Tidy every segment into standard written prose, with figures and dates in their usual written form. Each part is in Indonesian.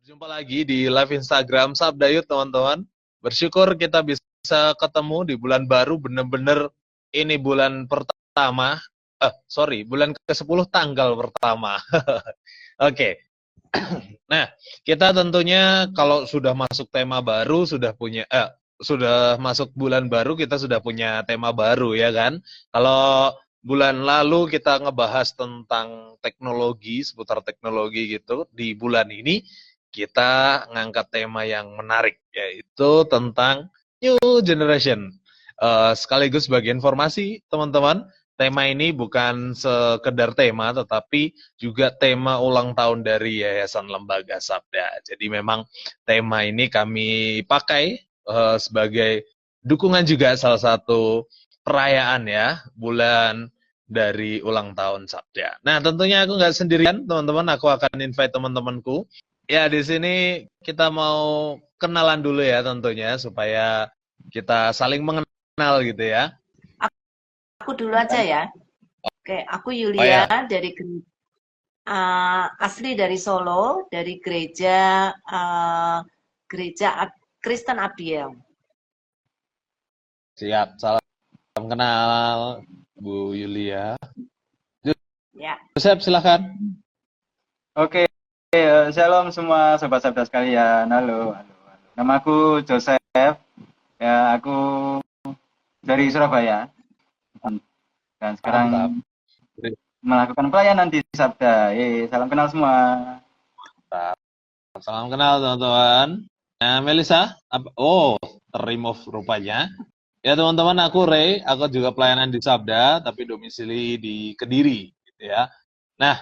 Berjumpa lagi di live Instagram Sabda Yud, teman-teman. Bersyukur kita bisa ketemu di bulan baru, bener-bener ini bulan pertama, bulan ke-10 tanggal pertama. Oke. Nah, kita tentunya kalau sudah masuk tema baru, sudah masuk bulan baru, kita sudah punya tema baru, ya kan? Kalau bulan lalu kita ngebahas tentang teknologi, seputar teknologi gitu, di bulan ini kita ngangkat tema yang menarik, yaitu tentang new generation. Sekaligus sebagai informasi, teman-teman, tema ini bukan sekedar tema, tetapi juga tema ulang tahun dari Yayasan Lembaga Sabda. Jadi memang tema ini kami pakai sebagai dukungan juga salah satu perayaan ya, bulan dari ulang tahun Sabda. Nah, tentunya aku nggak sendirian, teman-teman. Aku akan invite teman-temanku. Ya, di sini kita mau kenalan dulu ya tentunya, supaya kita saling mengenal gitu ya. Aku dulu aja ya. Oke, aku Oh Yulia ya, dari asli dari Solo, dari gereja Kristen Abdiel. siap. Salam kenal, Bu Yulia. Ya, Joseph, silakan. Oke, shalom semua sobat sabda sekalian. Halo, halo, halo. Nama aku Joseph. Ya, aku dari Surabaya. Dan Mantap. sekarang melakukan pelayanan di Sabda. Salam kenal semua. Salam kenal, teman-teman. Nah, Melisa, remove rupanya. Ya, teman-teman, aku Ray, aku juga pelayanan di Sabda, tapi domisili di Kediri, gitu ya. Nah,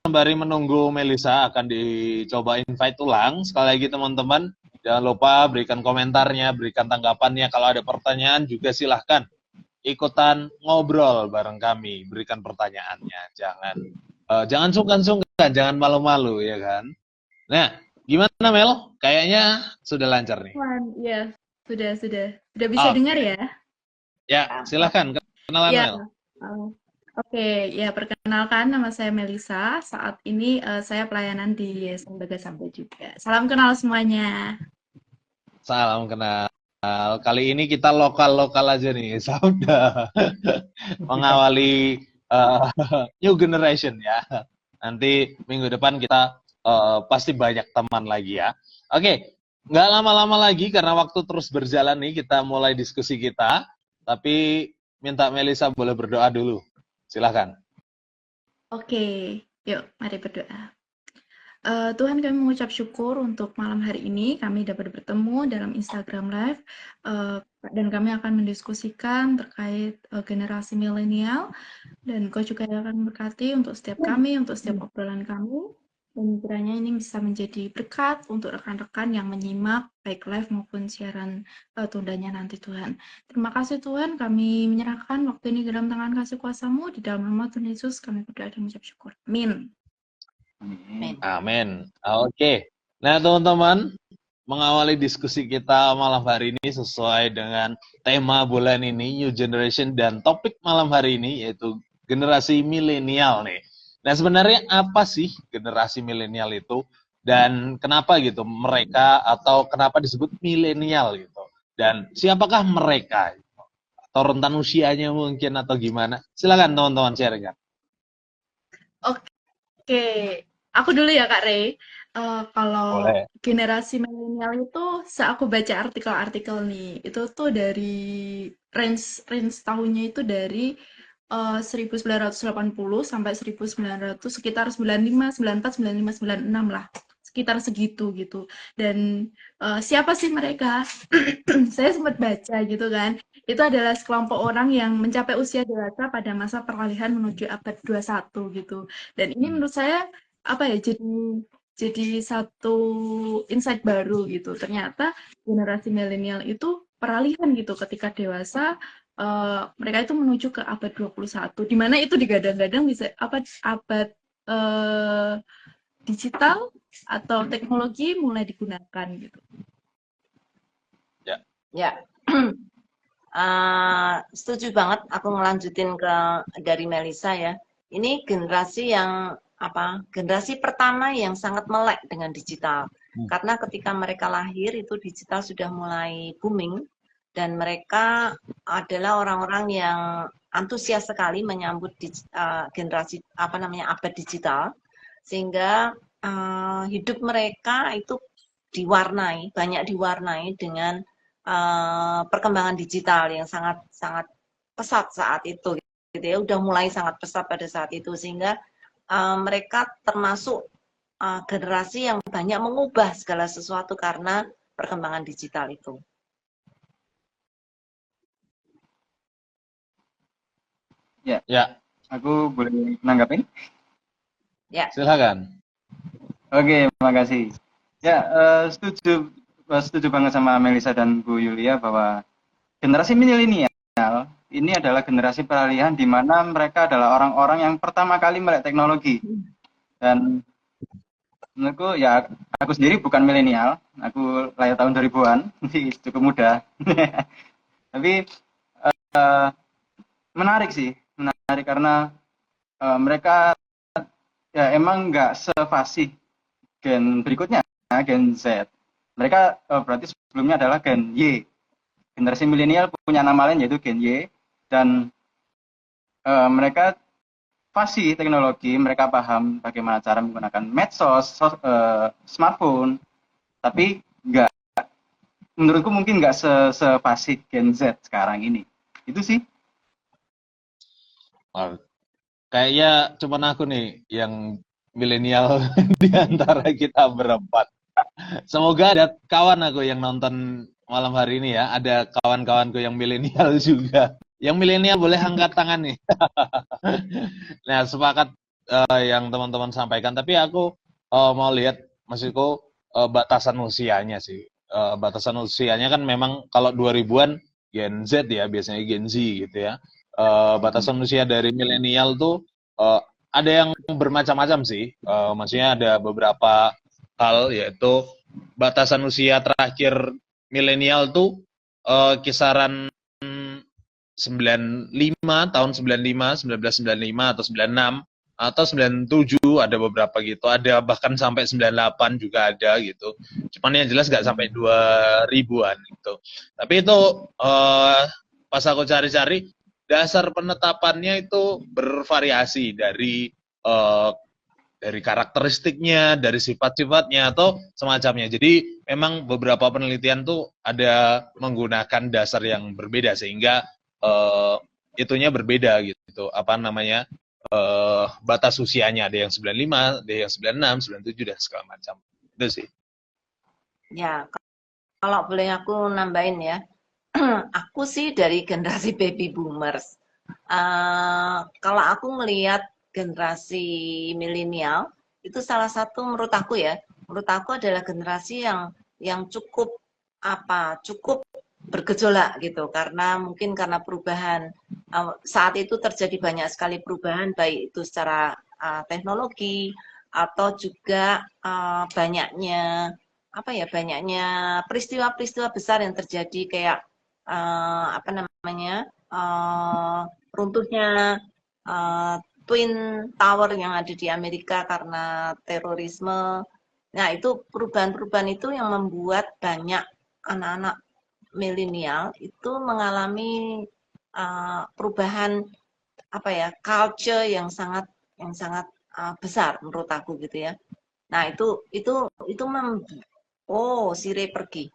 sembari menunggu Melisa akan dicoba invite ulang. Sekali lagi, teman-teman, jangan lupa berikan komentarnya, berikan tanggapannya. Kalau ada pertanyaan juga silahkan ikutan ngobrol bareng kami, berikan pertanyaannya. Jangan sungkan-sungkan, jangan malu-malu, ya kan? Nah, gimana Mel? Kayaknya sudah lancar nih. Ya, sudah bisa dengar Oke. ya? Ya, silahkan kenalan Ya, Mel. oke. Ya, perkenalkan nama saya Melisa. Saat ini saya pelayanan di Yayasan Lembaga Sabda juga. Salam kenal semuanya. Salam kenal. Kali ini kita lokal-lokal aja nih, Sabda. Mengawali new generation ya. Nanti minggu depan kita pasti banyak teman lagi ya. Oke, nggak lama-lama lagi karena waktu terus berjalan nih, kita mulai diskusi kita. Tapi minta Melisa boleh berdoa dulu. Silahkan. Oke, yuk mari berdoa. Tuhan, kami mengucap syukur untuk malam hari ini kami dapat bertemu dalam Instagram Live, dan kami akan mendiskusikan terkait generasi milenial, dan Kau juga akan memberkati untuk setiap kami, untuk setiap obrolan kami, dan kiranya ini bisa menjadi berkat untuk rekan-rekan yang menyimak baik live maupun siaran tundanya nanti, Tuhan. Terima kasih Tuhan, kami menyerahkan waktu ini ke dalam tangan kasih kuasa-Mu, di dalam nama Tuhan Yesus kami berdoa dan mengucap syukur. Amin. Amin. Oke. Nah, teman-teman, mengawali diskusi kita malam hari ini sesuai dengan tema bulan ini, New Generation, dan topik malam hari ini yaitu generasi milenial nih. Nah, sebenarnya apa sih generasi milenial itu? Dan kenapa gitu mereka, atau kenapa disebut milenial gitu? Dan siapakah mereka? Atau rentan usianya mungkin, atau gimana? Silakan teman-teman sharing. Oke, aku dulu ya Kak Rey. Kalau Boleh. generasi milenial itu, aku baca artikel-artikel nih, itu tuh dari range tahunnya itu dari 1980 sampai 1900, sekitar 95, 94, 95, 96 lah, sekitar segitu gitu. Dan siapa sih mereka? Saya sempat baca gitu kan. Itu adalah sekelompok orang yang mencapai usia dewasa pada masa peralihan menuju abad 21 gitu. Dan ini menurut saya apa ya, jadi satu insight baru gitu. Ternyata generasi milenial itu peralihan gitu, ketika dewasa mereka itu menuju ke abad 21, di mana itu digadang-gadang bisa abad digital atau teknologi mulai digunakan gitu. ya. Setuju banget. Aku ngelanjutin dari Melisa ya. Ini generasi yang generasi pertama yang sangat melek dengan digital. Karena ketika mereka lahir itu digital sudah mulai booming dan mereka adalah orang-orang yang antusias sekali menyambut generasi abad digital, sehingga hidup mereka itu banyak diwarnai dengan perkembangan digital yang sangat sangat pesat saat itu, gitu ya, udah mulai sangat pesat pada saat itu, sehingga mereka termasuk generasi yang banyak mengubah segala sesuatu karena perkembangan digital itu. Ya, aku boleh menanggapin? Ya. Silakan. Oke, makasih. Ya, setuju banget sama Melisa dan Bu Yulia bahwa generasi milenial ini adalah generasi peralihan di mana mereka adalah orang-orang yang pertama kali melek teknologi. Dan menurutku ya, aku sendiri bukan milenial, aku lahir tahun 2000-an, jadi cukup muda. Tapi menarik karena mereka ya emang nggak sefasih gen berikutnya, gen Z. Mereka berarti sebelumnya adalah gen Y. Generasi milenial punya nama lain yaitu gen Y, dan mereka fasih teknologi, mereka paham bagaimana cara menggunakan medsos, smartphone, tapi menurutku mungkin nggak sefasih gen Z sekarang ini. Itu sih. Kayaknya cuma aku nih yang milenial di antara kita berempat. Semoga ada kawan aku yang nonton malam hari ini ya. Ada kawan-kawanku yang milenial juga. Yang milenial boleh angkat tangan nih. Nah, sepakat yang teman-teman sampaikan. Tapi aku mau lihat, maksudku batasan usianya sih. Batasan usianya kan memang kalau 2000-an Gen Z ya, biasanya Gen Z gitu ya. Batasan usia dari milenial tuh ada yang bermacam-macam sih. Maksudnya ada beberapa hal, yaitu batasan usia terakhir milenial tuh kisaran 1995 atau 96 atau 97, ada beberapa gitu, ada bahkan sampai 98 juga ada gitu. Cuman yang jelas nggak sampai 2000-an gitu. Tapi itu pas aku cari-cari, dasar penetapannya itu bervariasi dari karakteristiknya, dari sifat-sifatnya, atau semacamnya. Jadi memang beberapa penelitian tuh ada menggunakan dasar yang berbeda, sehingga itunya berbeda gitu. Apa namanya, batas usianya, ada yang 95, ada yang 96, 97, dan segala macam. Itu sih. Ya, kalau boleh aku nambahin ya, aku sih dari generasi baby boomers. Kalau aku melihat generasi milenial, itu salah satu menurut aku adalah generasi yang cukup bergejolak gitu, karena mungkin karena perubahan saat itu terjadi banyak sekali perubahan, baik itu secara teknologi atau juga banyaknya peristiwa-peristiwa besar yang terjadi, kayak runtuhnya Twin Tower yang ada di Amerika karena terorisme. Nah, itu perubahan-perubahan itu yang membuat banyak anak-anak milenial itu mengalami perubahan culture yang sangat besar menurut aku gitu ya. Nah, si Ray pergi.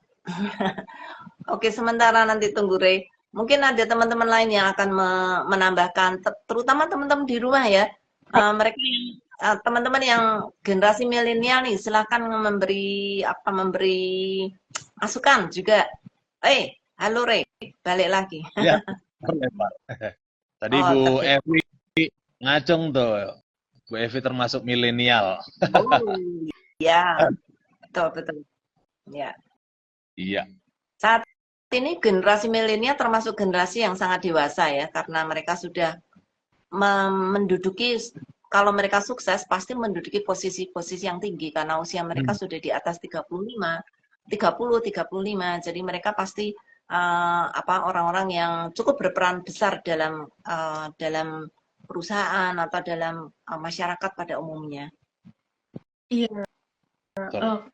Oke, sementara nanti tunggu Ray. Mungkin ada teman-teman lain yang akan menambahkan, terutama teman-teman di rumah ya. Mereka teman-teman yang generasi milenial nih, silakan memberi masukan juga. Halo Ray, balik lagi. Ya, tadi Bu Evi ngacung tuh. Bu Evi termasuk milenial. Ya, betul. Ya. Iya. Saat ini generasi milenial termasuk generasi yang sangat dewasa ya, karena mereka sudah menduduki, kalau mereka sukses pasti menduduki posisi-posisi yang tinggi karena usia mereka sudah di atas 35, 35. Jadi mereka pasti orang-orang yang cukup berperan besar dalam perusahaan atau dalam masyarakat pada umumnya. Iya,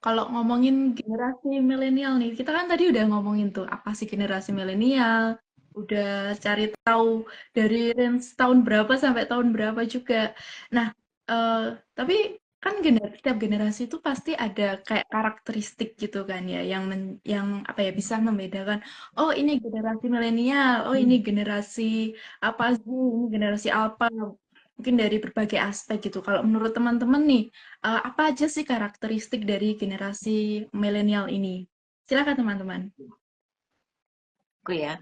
kalau ngomongin generasi milenial nih, kita kan tadi udah ngomongin tuh apa sih generasi milenial, udah cari tahu dari range tahun berapa sampai tahun berapa juga. Nah, tapi kan setiap generasi itu pasti ada kayak karakteristik gitu kan ya, yang apa ya bisa membedakan. Oh ini generasi milenial, oh ini generasi apa sih, ini generasi apa. Mungkin dari berbagai aspek gitu. Kalau menurut teman-teman nih, apa aja sih karakteristik dari generasi milenial ini? Silakan teman-teman. Oke ya.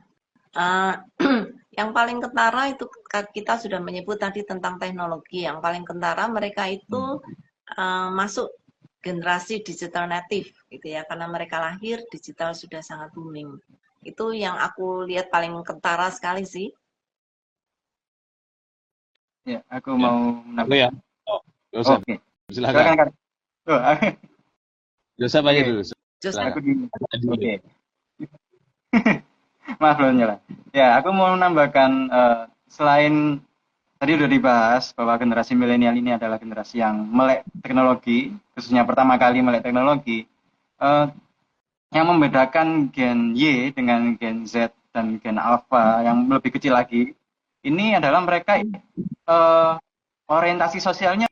Yang paling kentara itu kita sudah menyebut tadi tentang teknologi. Yang paling kentara mereka itu masuk generasi digital native gitu ya, karena mereka lahir digital sudah sangat booming. Itu yang aku lihat paling kentara sekali sih. Ya, aku mau Aku ya. menambahkan. Joseph. Oke. Silakan. Kak. Joseph aja Oke. dulu. Joseph. Aku di. Oke. Maaf belum nyala. Ya, aku mau menambahkan selain tadi udah dibahas bahwa generasi milenial ini adalah generasi yang melek teknologi, khususnya pertama kali melek teknologi. Yang membedakan Gen Y dengan Gen Z dan Gen Alpha yang lebih kecil lagi, ini adalah mereka orientasi sosialnya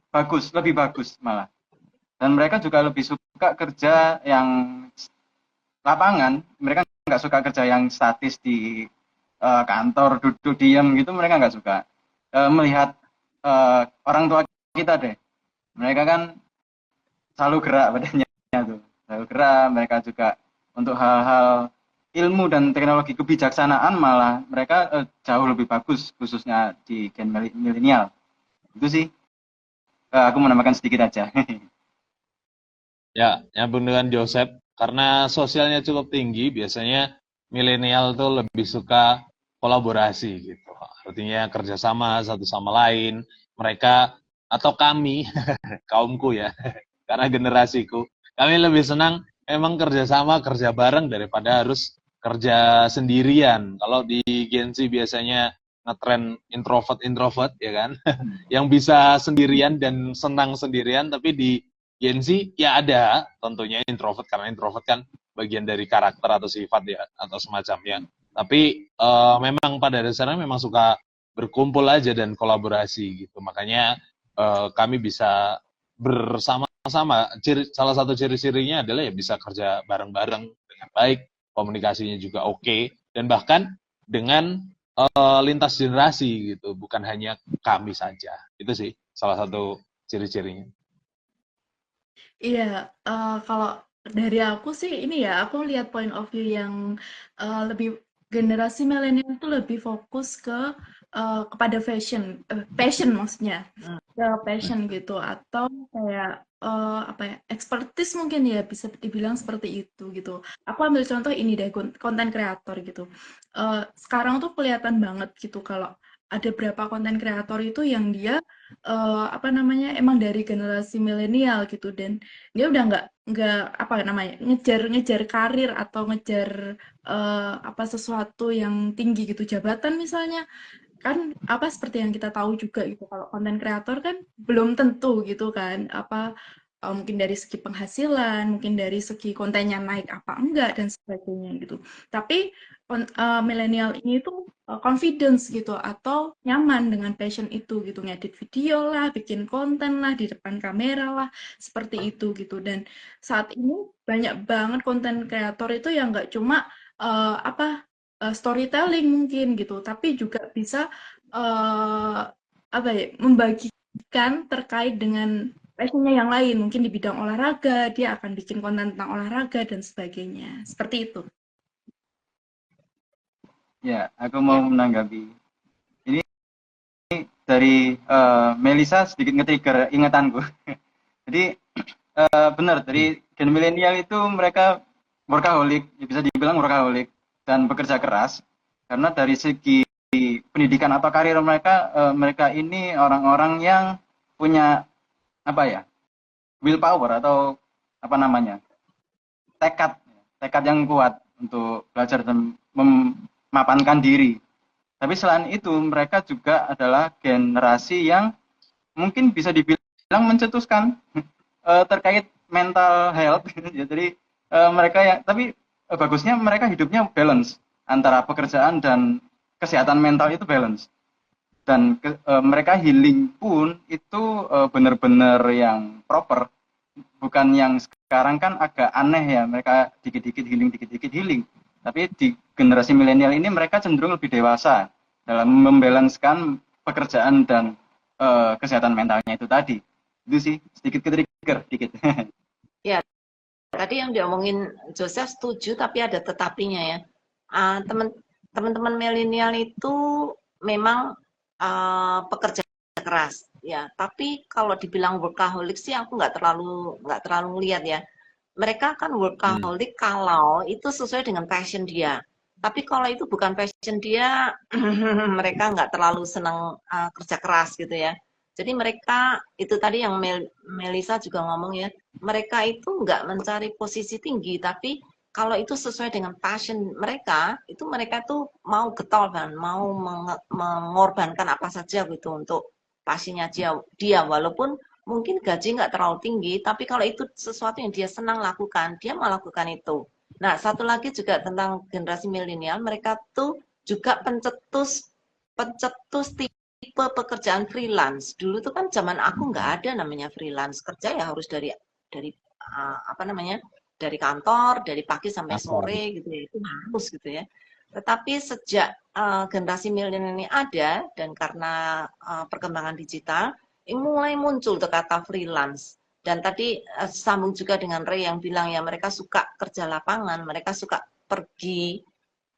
bagus, lebih bagus malah. Dan mereka juga lebih suka kerja yang lapangan. Mereka nggak suka kerja yang statis di kantor, duduk diam gitu, mereka nggak suka. Melihat orang tua kita deh, mereka kan selalu gerak badannya tuh. Selalu gerak, mereka juga untuk hal-hal ilmu dan teknologi kebijaksanaan malah mereka jauh lebih bagus, khususnya di gen milenial. Itu sih, aku menambahkan sedikit aja. Ya, nyambung dengan Joseph, karena sosialnya cukup tinggi, biasanya milenial tuh lebih suka kolaborasi gitu. Artinya kerjasama satu sama lain, mereka atau kami, kaumku ya, karena generasiku, kami lebih senang emang kerjasama, kerja bareng daripada harus kerja sendirian. Kalau di Gen Z biasanya ngetren introvert ya kan, yang bisa sendirian dan senang sendirian, tapi di Gen Z ya ada tentunya introvert, karena introvert kan bagian dari karakter atau sifat ya atau semacamnya. Tapi memang pada dasarnya memang suka berkumpul aja dan kolaborasi gitu. Makanya kami bisa bersama-sama. Salah satu ciri-cirinya adalah ya bisa kerja bareng-bareng dengan baik, komunikasinya juga oke, dan bahkan dengan lintas generasi gitu, bukan hanya kami saja. Itu sih salah satu ciri-cirinya. Iya, kalau dari aku sih ini ya, aku lihat point of view yang lebih generasi milenial itu lebih fokus kepada passion maksudnya, ke passion gitu atau kayak apa ya, expertise mungkin ya bisa dibilang seperti itu gitu. Aku ambil contoh ini deh, konten kreator gitu. Sekarang tuh kelihatan banget gitu kalau ada berapa konten kreator itu yang dia apa namanya emang dari generasi milenial gitu dan dia udah nggak apa namanya ngejar karir atau ngejar apa sesuatu yang tinggi gitu jabatan misalnya kan apa seperti yang kita tahu juga gitu kalau konten kreator kan belum tentu gitu kan apa mungkin dari segi penghasilan mungkin dari segi kontennya naik apa enggak dan sebagainya gitu tapi milenial ini tuh confidence gitu atau nyaman dengan passion itu gitu ngedit video lah bikin konten lah di depan kamera lah seperti itu gitu dan saat ini banyak banget konten kreator itu yang nggak cuma apa storytelling mungkin gitu, tapi juga bisa apa ya membagikan terkait dengan passionnya yang lain, mungkin di bidang olahraga dia akan bikin konten tentang olahraga dan sebagainya, seperti itu. Ya, aku mau menanggapi. Ini dari Melisa sedikit nge-trigger ingatanku. Jadi benar, dari gen milenial itu mereka workaholic, bisa dibilang workaholic dan bekerja keras. Karena dari segi pendidikan atau karir mereka, mereka ini orang-orang yang punya apa ya, willpower atau apa namanya, tekad yang kuat untuk belajar dan memapankan diri. Tapi selain itu mereka juga adalah generasi yang mungkin bisa dibilang mencetuskan terkait mental health. Jadi mereka yang tapi bagusnya mereka hidupnya balance antara pekerjaan dan kesehatan mental itu balance. Dan mereka healing pun itu benar-benar yang proper, bukan yang sekarang kan agak aneh ya, mereka dikit-dikit healing, tapi di generasi milenial ini mereka cenderung lebih dewasa dalam membalanskan pekerjaan dan kesehatan mentalnya itu tadi. Itu sih sedikit ke-trigger dikit. Ya, tadi yang diomongin Joseph setuju, tapi ada tetapinya ya. Teman-teman milenial itu memang pekerja keras ya, tapi kalau dibilang workaholic sih aku nggak terlalu ngelihat ya. Mereka kan workaholic kalau itu sesuai dengan passion dia, tapi kalau itu bukan passion dia mereka nggak terlalu senang kerja keras gitu ya. Jadi mereka itu tadi yang Melisa juga ngomong ya, mereka itu nggak mencari posisi tinggi, tapi kalau itu sesuai dengan passion mereka, itu mereka tuh mau getol kan, mau mengorbankan apa saja gitu untuk passionnya dia, walaupun mungkin gaji nggak terlalu tinggi, tapi kalau itu sesuatu yang dia senang lakukan, dia mau lakukan itu. Nah, satu lagi juga tentang generasi milenial, mereka tuh juga pencetus tipe pekerjaan freelance. Dulu tuh kan zaman aku nggak ada namanya freelance, kerja ya harus dari apa namanya, dari kantor, dari pagi sampai sore gitu ya, itu harus gitu ya. Tetapi sejak generasi milenial ini ada, dan karena perkembangan digital, ini mulai muncul tuh kata freelance. Dan tadi sambung juga dengan Ray yang bilang ya, mereka suka kerja lapangan, mereka suka pergi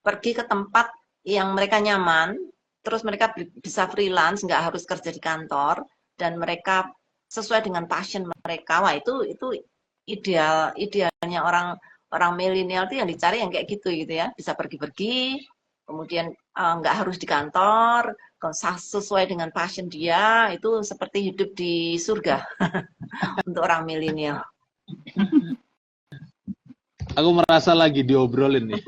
ke tempat yang mereka nyaman, terus mereka bisa freelance, nggak harus kerja di kantor, dan mereka sesuai dengan passion mereka. Wah, itu idealnya orang milenial itu yang dicari yang kayak gitu ya, bisa pergi-pergi, kemudian nggak harus di kantor, sesuai dengan passion dia, itu seperti hidup di surga untuk orang milenial. Aku merasa lagi diobrolin nih.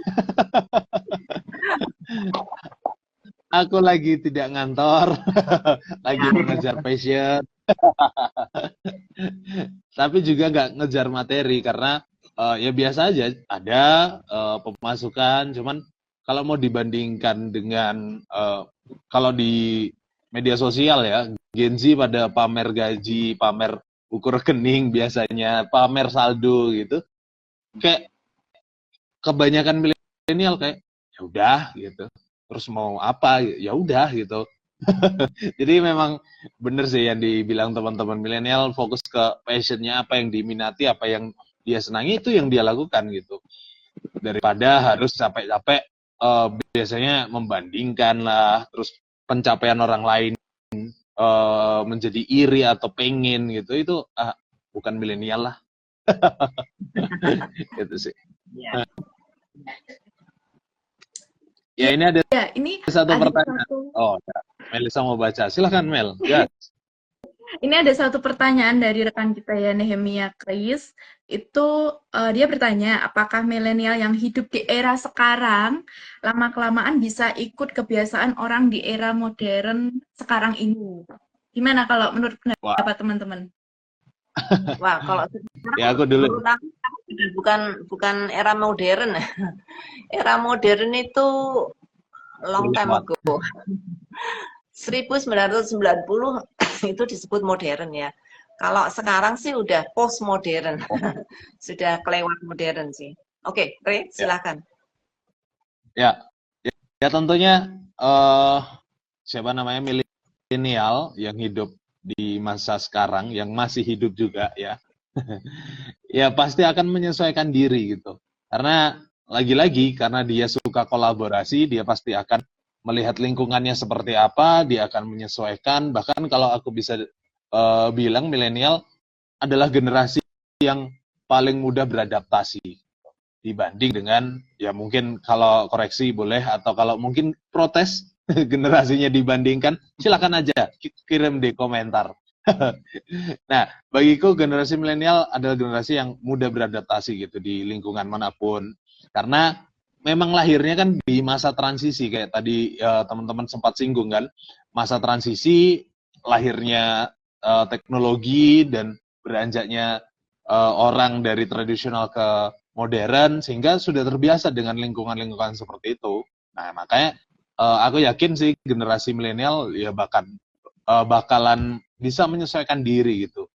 Aku lagi tidak ngantor, lagi mengejar passion. Tapi juga nggak ngejar materi karena ya biasa aja ada pemasukan, cuman kalau mau dibandingkan dengan kalau di media sosial ya, Gen Z pada pamer gaji, pamer buku rekening biasanya, pamer saldo gitu, kayak kebanyakan milenial kayak ya udah gitu, terus mau apa ya udah gitu. Jadi memang bener sih yang dibilang teman-teman milenial, fokus ke passionnya, apa yang diminati, apa yang dia senangi, itu yang dia lakukan gitu. Daripada harus capek-capek biasanya membandingkan lah, terus pencapaian orang lain menjadi iri atau pengen gitu, itu bukan milenial lah. Gitu sih. Ya. Ya, ini ada ini satu pertanyaan. Oh, ya. Melisa mau baca. Silahkan, Mel. Ya. Ini ada satu pertanyaan dari rekan kita ya, Nehemia Chris. Itu dia bertanya, apakah milenial yang hidup di era sekarang lama-kelamaan bisa ikut kebiasaan orang di era modern sekarang ini? Gimana kalau menurut pendapat teman-teman? Wah, kalau sekarang ya aku dulu. Bukan era modern. Era modern itu long time ago. 1990 itu disebut modern ya. Kalau sekarang sih udah postmodern. Sudah kelewat modern sih. Oke, Ray, silakan. Ya tentunya siapa namanya milenial yang hidup di masa sekarang, yang masih hidup juga ya. Ya pasti akan menyesuaikan diri gitu. Karena lagi-lagi karena dia suka kolaborasi, dia pasti akan melihat lingkungannya seperti apa, dia akan menyesuaikan. Bahkan kalau aku bisa bilang milenial adalah generasi yang paling mudah beradaptasi dibanding dengan, ya mungkin kalau koreksi boleh, atau kalau mungkin protes generasinya dibandingkan, silakan aja kirim di komentar. Nah, bagiku generasi milenial adalah generasi yang mudah beradaptasi gitu di lingkungan manapun. Karena memang lahirnya kan di masa transisi kayak tadi teman-teman sempat singgung kan, masa transisi lahirnya teknologi dan beranjaknya orang dari tradisional ke modern sehingga sudah terbiasa dengan lingkungan-lingkungan seperti itu. Nah, makanya aku yakin sih generasi milenial ya bakalan bisa menyesuaikan diri gitu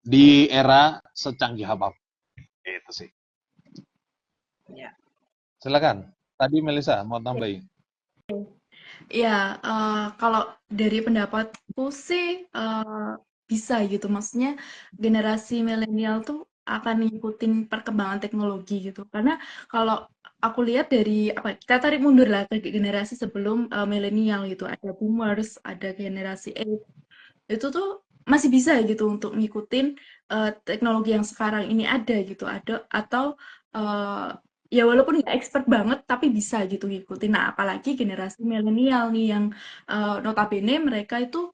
di era secanggih apapun. Itu sih. Ya. Silakan. Tadi Melisa mau tambahin. Ya, kalau dari pendapatku sih bisa gitu. Maksudnya generasi milenial tuh akan ngikutin perkembangan teknologi gitu. Karena kalau aku lihat dari apa kita tarik mundur lah ke generasi sebelum milenial gitu. Ada boomers, ada generasi X. Itu tuh masih bisa gitu untuk ngikutin teknologi yang sekarang ini ada gitu. Ada atau ya walaupun nggak expert banget tapi bisa gitu ngikutin. Nah, apalagi generasi milenial nih yang notabene mereka itu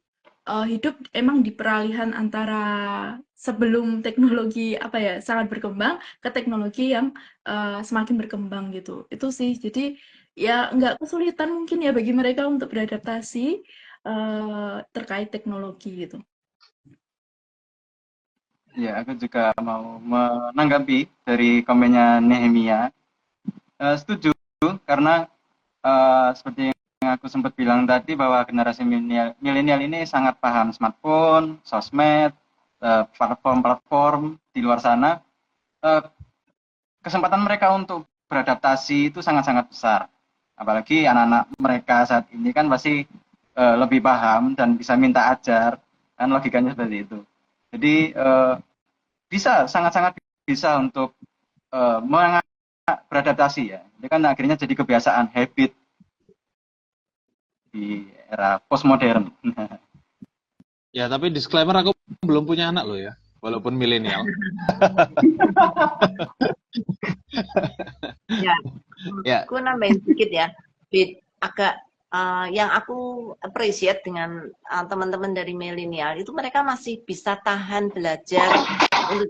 hidup emang di peralihan antara sebelum teknologi apa ya sangat berkembang ke teknologi yang semakin berkembang gitu. Itu sih. Jadi ya nggak kesulitan mungkin ya bagi mereka untuk beradaptasi terkait teknologi gitu. Ya, aku juga mau menanggapi dari komennya Nehemia. Setuju, karena seperti yang aku sempat bilang tadi bahwa generasi milenial ini sangat paham smartphone, sosmed, platform-platform di luar sana. Kesempatan mereka untuk beradaptasi itu sangat-sangat besar. Apalagi anak-anak mereka saat ini kan pasti lebih paham dan bisa minta ajar, kan logikanya seperti itu. Jadi bisa sangat-sangat bisa untuk beradaptasi ya. Itu kan akhirnya jadi kebiasaan, habit di era postmodern. Ya, tapi disclaimer aku belum punya anak loh ya, walaupun milenial. Ya, Ya. aku nambahin sedikit ya. Agak yang aku appreciate dengan teman-teman dari milenial itu mereka masih bisa tahan belajar untuk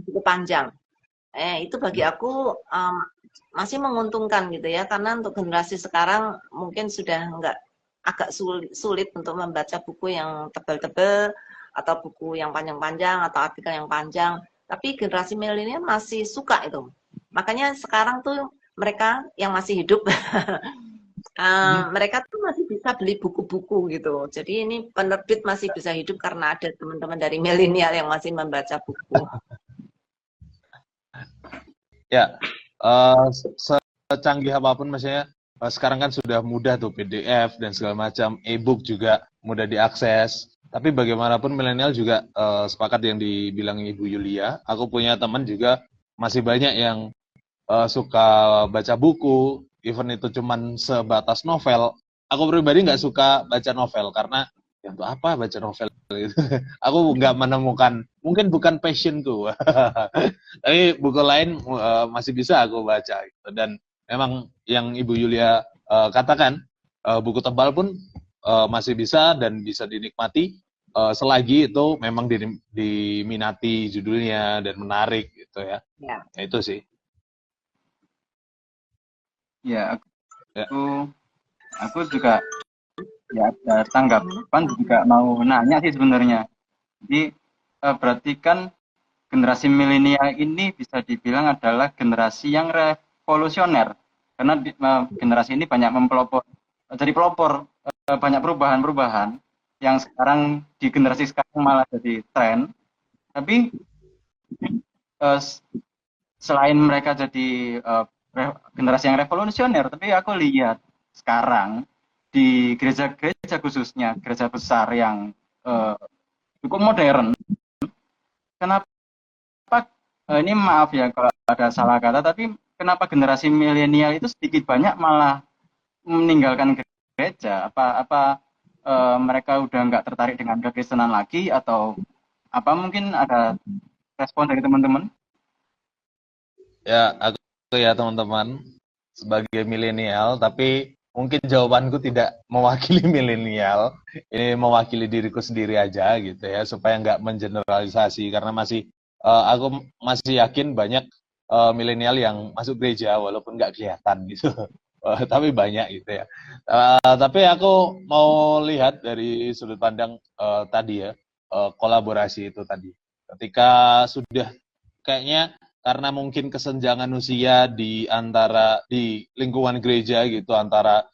cukup panjang. Itu bagi aku masih menguntungkan gitu ya, karena untuk generasi sekarang mungkin sudah agak sulit untuk membaca buku yang tebal-tebal atau buku yang panjang-panjang atau artikel yang panjang. Tapi generasi milenial masih suka itu. Makanya sekarang tuh mereka yang masih hidup mereka tuh masih bisa beli buku-buku gitu. Jadi ini penerbit masih bisa hidup karena ada teman-teman dari milenial yang masih membaca buku. Ya, secanggih apapun maksudnya sekarang kan sudah mudah tuh PDF dan segala macam, e-book juga mudah diakses. Tapi bagaimanapun milenial juga sepakat yang dibilang Ibu Yulia. Aku punya teman juga masih banyak yang suka baca buku, even itu cuman sebatas novel. Aku pribadi nggak suka baca novel karena ya untuk apa baca novel gitu. Aku nggak menemukan, mungkin bukan passionku. Tapi buku lain masih bisa aku baca gitu. Dan memang yang Ibu Yulia katakan buku tebal pun masih bisa dan bisa dinikmati selagi itu memang diminati judulnya dan menarik gitu ya. Ya. Nah, itu sih. Ya, aku juga ya ada tanggapan juga mau nanya sih sebenarnya. Jadi berarti kan generasi milenial ini bisa dibilang adalah generasi yang revolusioner karena generasi ini banyak jadi pelopor banyak perubahan-perubahan yang sekarang di generasi sekarang malah jadi tren. Tapi selain mereka jadi generasi yang revolusioner, tapi aku lihat sekarang di gereja-gereja khususnya gereja besar yang cukup modern. Kenapa ini maaf ya kalau ada salah kata, tapi kenapa generasi milenial itu sedikit banyak malah meninggalkan gereja? Apa mereka udah nggak tertarik dengan kekristenan lagi atau apa? Mungkin ada respon dari teman-teman? Ya, aku ya teman-teman sebagai milenial, tapi mungkin jawabanku tidak mewakili milenial. Ini mewakili diriku sendiri aja gitu ya, supaya nggak mengeneralisasi karena aku masih yakin banyak milenial yang masuk gereja walaupun nggak kelihatan gitu. Tapi banyak gitu ya. Tapi aku mau lihat dari sudut pandang tadi ya, kolaborasi itu tadi. Ketika sudah kayaknya karena mungkin kesenjangan usia di lingkungan gereja gitu antara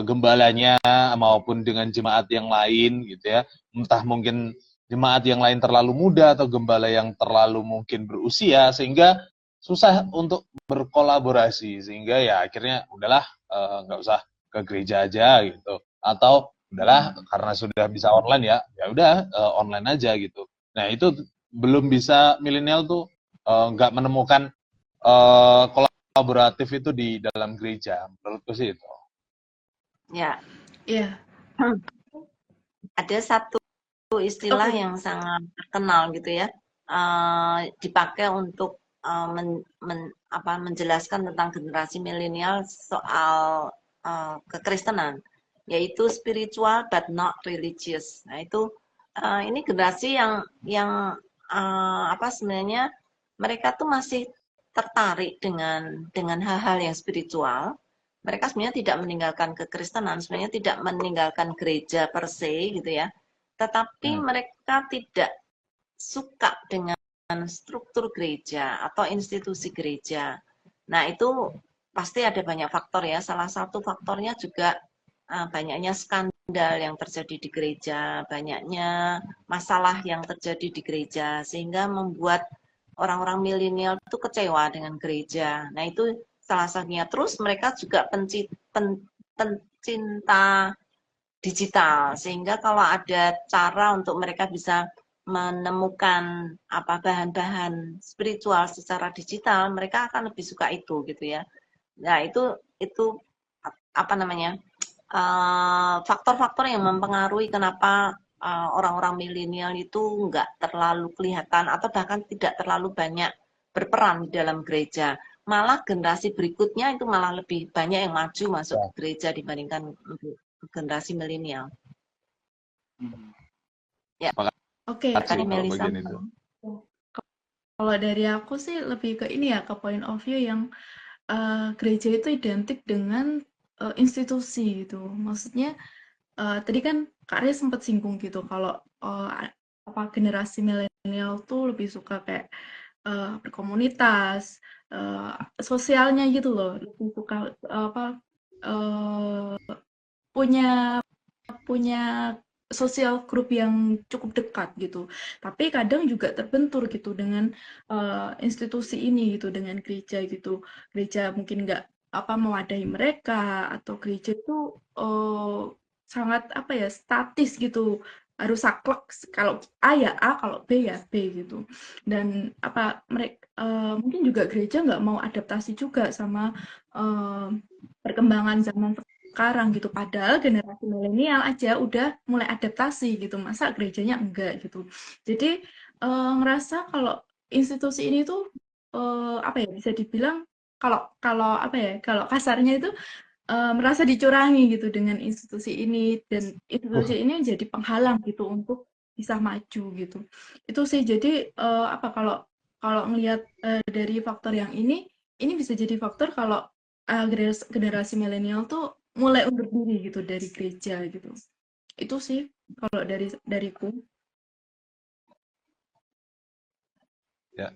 gembalanya maupun dengan jemaat yang lain gitu ya, entah mungkin jemaat yang lain terlalu muda atau gembala yang terlalu mungkin berusia sehingga susah untuk berkolaborasi, sehingga ya akhirnya udahlah nggak usah ke gereja aja gitu, atau udahlah karena sudah bisa online ya udah online aja gitu. Nah itu belum bisa, milenial tuh nggak menemukan kolaboratif itu di dalam gereja, menurutku sih itu. Ya, Iya. ada satu istilah Oke. yang sangat terkenal gitu ya, dipakai untuk menjelaskan tentang generasi milenial soal kekristenan, yaitu spiritual but not religious. Nah itu ini generasi yang sebenarnya mereka tuh masih tertarik dengan hal-hal yang spiritual. Mereka sebenarnya tidak meninggalkan kekristenan, sebenarnya tidak meninggalkan gereja per se gitu ya. Tetapi mereka tidak suka dengan struktur gereja atau institusi gereja. Nah, itu pasti ada banyak faktor ya. Salah satu faktornya juga banyaknya skandal yang terjadi di gereja, banyaknya masalah yang terjadi di gereja, sehingga membuat orang-orang milenial itu kecewa dengan gereja. Nah, itu salah satunya. Terus mereka juga pencinta digital, sehingga kalau ada cara untuk mereka bisa menemukan bahan-bahan spiritual secara digital, mereka akan lebih suka itu gitu ya. Nah, itu faktor-faktor yang mempengaruhi kenapa orang-orang milenial itu nggak terlalu kelihatan atau bahkan tidak terlalu banyak berperan di dalam gereja. Malah generasi berikutnya itu malah lebih banyak yang maju masuk ke gereja dibandingkan generasi milenial. Ya. Oke. Tadi Melisa. Kalau dari aku sih lebih ke ini ya, ke point of view yang gereja itu identik dengan institusi gitu. Maksudnya tadi kan Kak Ria sempat singgung gitu kalau generasi milenial tuh lebih suka kayak berkomunitas, sosialnya gitu loh, lebih suka punya sosial grup yang cukup dekat gitu. Tapi kadang juga terbentur gitu dengan institusi ini gitu, dengan gereja gitu. Gereja mungkin nggak mewadahi mereka, atau gereja itu sangat statis gitu, harus saklek, kalau A ya A, kalau B ya B gitu. Dan mereka mungkin juga gereja nggak mau adaptasi juga sama perkembangan zaman sekarang gitu, padahal generasi milenial aja udah mulai adaptasi gitu, masa gerejanya enggak gitu. Jadi ngerasa kalau institusi ini tuh bisa dibilang kalau kalau kasarnya itu merasa dicurangi gitu dengan institusi ini, dan institusi ini jadi penghalang gitu untuk bisa maju gitu. Itu sih, jadi kalau kalau ngelihat dari faktor yang ini bisa jadi faktor kalau generasi milenial tuh mulai undur diri gitu dari gereja gitu. Itu sih kalau dariku. Ya.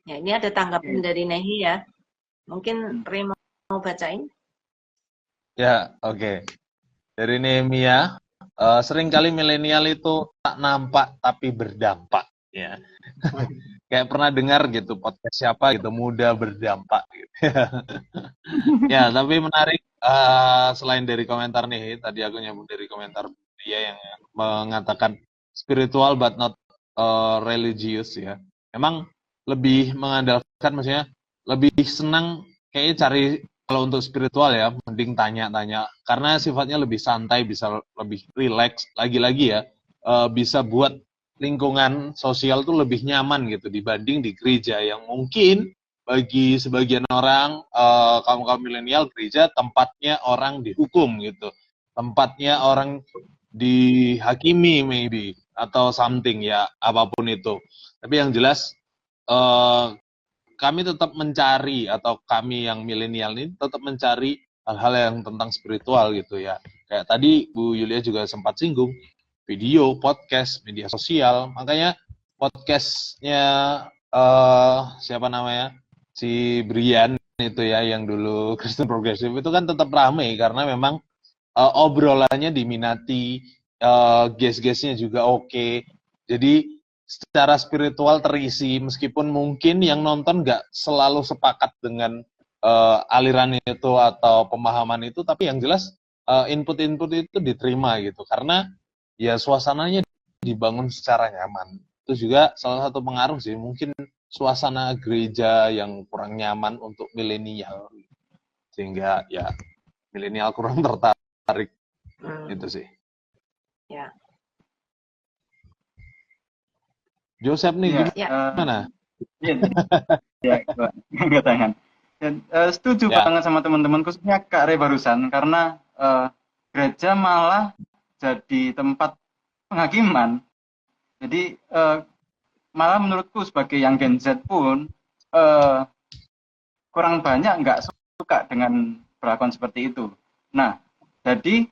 Ya, ini ada tanggapan dari Nehi ya. Mungkin Ri mau bacain? Ya, oke. Dari Nehemia, seringkali milenial itu tak nampak tapi berdampak. Ya. Kayak pernah dengar gitu podcast siapa gitu, muda berdampak. Gitu. Ya, tapi menarik. Selain dari komentar nih, tadi aku nyambung dari komentar dia yang mengatakan spiritual but not religious ya. Emang lebih mengandalkan, maksudnya lebih senang kayaknya cari, kalau untuk spiritual ya, mending tanya-tanya karena sifatnya lebih santai, bisa lebih relax, lagi-lagi ya, bisa buat lingkungan sosial tuh lebih nyaman gitu dibanding di gereja yang mungkin bagi sebagian orang, kaum milenial, gereja tempatnya orang dihukum gitu, tempatnya orang dihakimi maybe atau something ya, apapun itu. Tapi yang jelas kami tetap mencari, atau kami yang milenial ini tetap mencari hal-hal yang tentang spiritual gitu ya. Kayak tadi Bu Yulia juga sempat singgung, video, podcast, media sosial. Makanya podcastnya siapa namanya, si Brian itu ya, yang dulu Kristen Progresif itu kan tetap ramai karena memang obrolannya diminati, guest-guestnya juga oke. Jadi secara spiritual terisi, meskipun mungkin yang nonton nggak selalu sepakat dengan aliran itu atau pemahaman itu, tapi yang jelas input-input itu diterima gitu, karena ya suasananya dibangun secara nyaman. Itu juga salah satu pengaruh sih, mungkin suasana gereja yang kurang nyaman untuk milenial, sehingga ya milenial kurang tertarik. Itu sih. Ya. Joseph nih Ya, gimana? Ya, nggak tahan. Dan setuju Ya. banget sama teman-teman, khususnya Kak Re barusan, karena gereja malah jadi tempat penghakiman. Jadi malah menurutku sebagai yang Gen Z pun kurang banyak nggak suka dengan perlakuan seperti itu. Nah, jadi